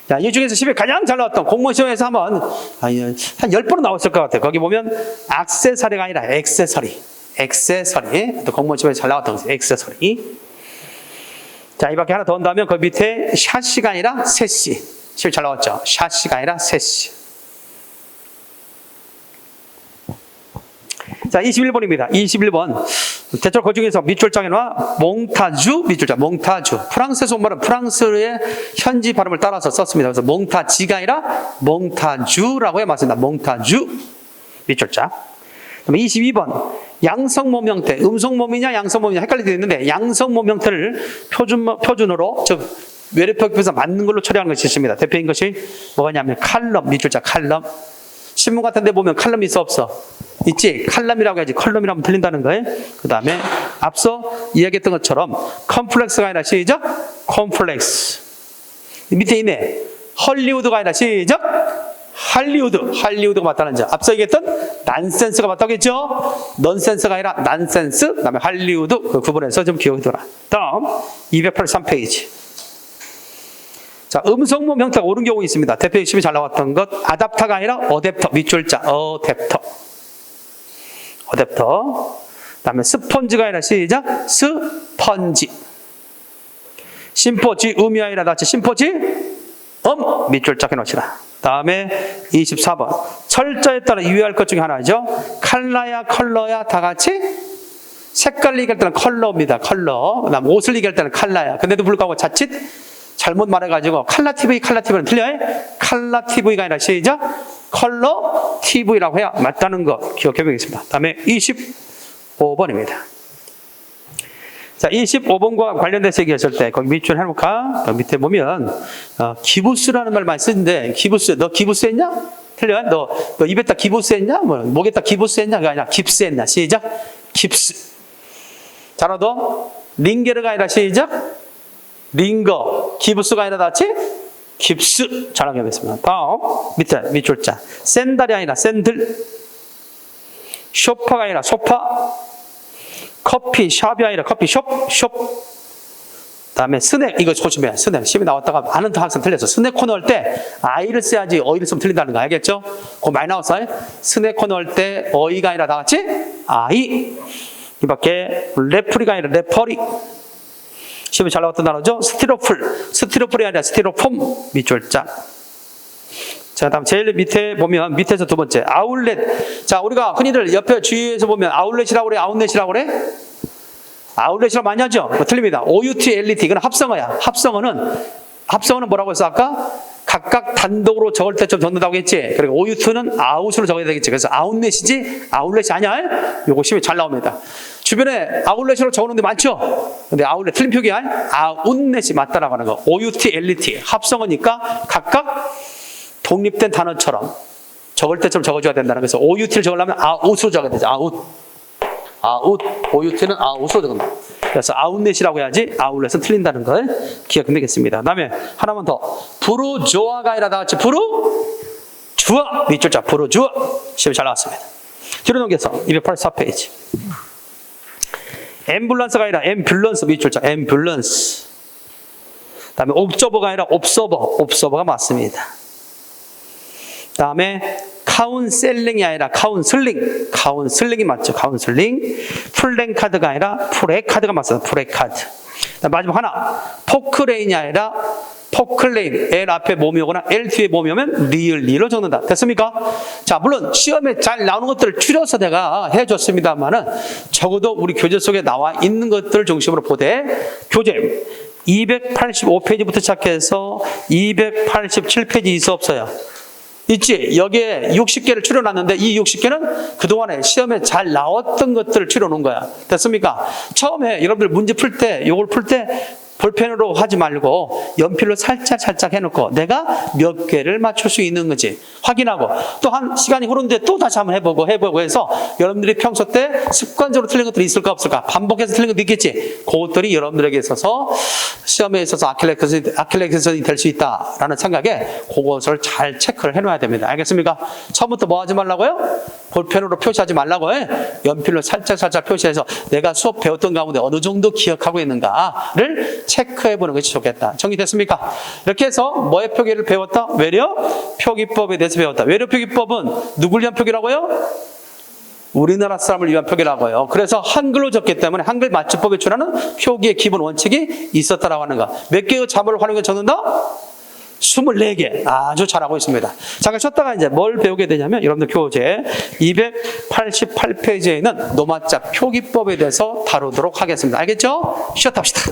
자, 이 중에서 10에 가장 잘 나왔던 공무원 시험에서 한번 한 10번은 나왔을 것 같아요. 거기 보면 액세서리가 아니라 액세서리. 또 공무원 시험에 잘 나왔던 것이 액세서리. 자, 이 밖에 하나 더 온다면 그 밑에 샤시가 아니라 세시. 시험 잘 나왔죠. 샤시가 아니라 세시. 자, 21번입니다. 21번. 대체로 그 중에서 밑줄장에 놔 몽타주, 밑줄장 몽타주. 프랑스에서 온 말은 프랑스의 현지 발음을 따라서 썼습니다. 그래서 몽타지가 아니라 몽타주라고 해 맞습니다. 몽타주, 밑줄장. 그다음에 22번. 양성모음 형태, 음성모음이냐 양성모음이냐 헷갈릴 때 있는데 양성모음 형태를 표준으로 즉 외래표기에서 맞는 걸로 처리하는 것이 있습니다. 대표인 것이 뭐냐면 칼럼, 밑줄자 칼럼. 신문 같은 데 보면 칼럼이 있어 없어? 있지. 칼럼이라고 해야지 컬럼이라면 틀린다는 거예요. 그 다음에 앞서 이야기했던 것처럼 컴플렉스가 아니라 시작 컴플렉스. 밑에 있네. 헐리우드가 아니라 시작 할리우드가 맞다는 점. 앞서 얘기했던 난센스가 맞다고 했죠. 넌센스가 아니라 난센스. 그 다음에 할리우드 그 구분해서 좀 기억해둬라. 다음 283페이지. 자, 음성모음 형태가 옳은 경우 있습니다. 대표 핵심이 잘 나왔던 것 아답터가 아니라 어댑터. 밑줄자 어댑터. 다음에 스펀지가 아니라 시작 스펀지. 심포지 음이 아니라 같이 심포지 밑줄자 해놓읍시다. 다음에 24번. 철자에 따라 유의할 것 중에 하나죠. 칼라야 컬러야 다 같이 색깔을 얘기할 때는 컬러입니다. 컬러. 그다음 옷을 얘기할 때는 칼라야. 근데도 불구하고 자칫 잘못 말해가지고 칼라TV는 틀려요. 칼라TV가 아니라 시작 컬러TV라고 해야 맞다는 거 기억해 보겠습니다. 다음에 25번입니다. 자, 25번과 관련돼서 얘기했을 때 거기 밑줄 해볼까? 밑에 보면 기부스라는 말 많이 쓰는데 기부스, 너 기부스 했냐? 틀려? 너 입에다 기부스 했냐? 뭐 목에다 기부스 했냐? 그게 아니라 깁스 했냐? 시작. 깁스. 자, 너도 링게르가 아니라 시작. 링거. 기부스가 아니라 같이 깁스. 잘하게 하겠습니다. 다음 밑에 밑줄자. 샌달이 아니라 샌들. 쇼파가 아니라 소파. 커피 샵이 아니라 커피숍. 다음에 스낵, 이거 조심해. 스낵. 시험에 나왔다가 많은 학생 틀렸어. 스낵 코너 할 때 아이를 써야지 어이를 쓰면 틀린다는 거 알겠죠? 그거 많이 나왔어요. 스낵 코너 할 때 어이가 아니라 다 같이 아이. 이 밖에 레프리가 아니라 레퍼리. 시험에 잘 나왔던 단어죠? 스티로폴이 아니라 스티로폼. 밑줄자. 자, 다음 제일 밑에 보면 밑에서 두 번째 아울렛. 자, 우리가 흔히들 옆에 주위에서 보면 아울렛이라고 그래, 아웃렛이라고 그래? 아울렛이라고 많이 하죠? 틀립니다. OUT, LET 이건 합성어야. 합성어는 뭐라고 했어 아까? 각각 단독으로 적을 때 좀 적는다고 했지. 그리고 OUT는 아웃으로 적어야 되겠지. 그래서 아웃렛이지 아울렛이 아니야. 요거 시험에 잘 나옵니다. 주변에 아울렛으로 적어놓은 데 많죠? 근데 아울렛 틀린 표기야. 아웃렛이 맞다라고 하는 거. OUT, LET 합성어니까 각각 독립된 단어처럼 적을 때처럼 적어줘야 된다는 거에서 OUT를 적으려면 아웃으로 적어야 되죠. 아웃. OUT는 아웃으로 적는다. 그래서 아웃렛이라고 해야지 아웃렛은 틀린다는 걸 기억하면 되겠습니다. 다음에 하나만 더. 부르주아가 아니라 다 같이 부르주아. 밑줄자 부르주아. 시험이 잘 나왔습니다. 뒤로 넘겨서 284페이지. 앰뷸런스가 아니라 앰뷸런스. 밑줄자 앰뷸런스. 다음에 옵저버가 아니라 옵서버가 맞습니다. 다음에 카운셀링이 아니라 카운슬링이 맞죠. 카운슬링. 플랜카드가 아니라 프레카드가 맞습니다. 프레카드. 마지막 하나. 포크레인이 아니라 포클레인. L 앞에 몸이 오거나 L 뒤에 몸이 오면 리을로 적는다. 됐습니까? 자, 물론 시험에 잘 나오는 것들을 추려서 내가 해줬습니다만은 적어도 우리 교재 속에 나와 있는 것들을 중심으로 보되 교재 285페이지부터 시작해서 287페이지 있어 없어요? 있지. 여기에 60개를 추려놨는데 이 60개는 그동안에 시험에 잘 나왔던 것들을 추려놓은 거야. 됐습니까? 처음에 여러분들 문제 풀 때 이걸 풀 때 볼펜으로 하지 말고 연필로 살짝 해놓고 내가 몇 개를 맞출 수 있는 건지 확인하고 또 한 시간이 흐르는데 또 다시 한번 해보고 해서 여러분들이 평소 때 습관적으로 틀린 것들이 있을까 없을까 반복해서 틀린 것도 있겠지. 그것들이 여러분들에게 있어서 시험에 있어서 아킬레스건이 될 수 있다라는 생각에 그것을 잘 체크를 해놔야 됩니다. 알겠습니까? 처음부터 뭐 하지 말라고요? 볼펜으로 표시하지 말라고 해. 연필로 살짝 표시해서 내가 수업 배웠던 가운데 어느 정도 기억하고 있는가를 체크해보는 것이 좋겠다. 정리됐습니까? 이렇게 해서 뭐의 표기를 배웠다? 외려 표기법에 대해서 배웠다. 외려 표기법은 누굴 위한 표기라고요? 우리나라 사람을 위한 표기라고요. 그래서 한글로 적기 때문에 한글 맞춤법에 준하는 표기의 기본 원칙이 있었다라고 하는 거. 몇 개의 자본을 활용해 적는다? 24개. 아주 잘하고 있습니다. 잠깐 쉬었다가 이제 뭘 배우게 되냐면 여러분들 교재 288페이지에 있는 노마자 표기법에 대해서 다루도록 하겠습니다. 알겠죠? 쉬었다 합시다.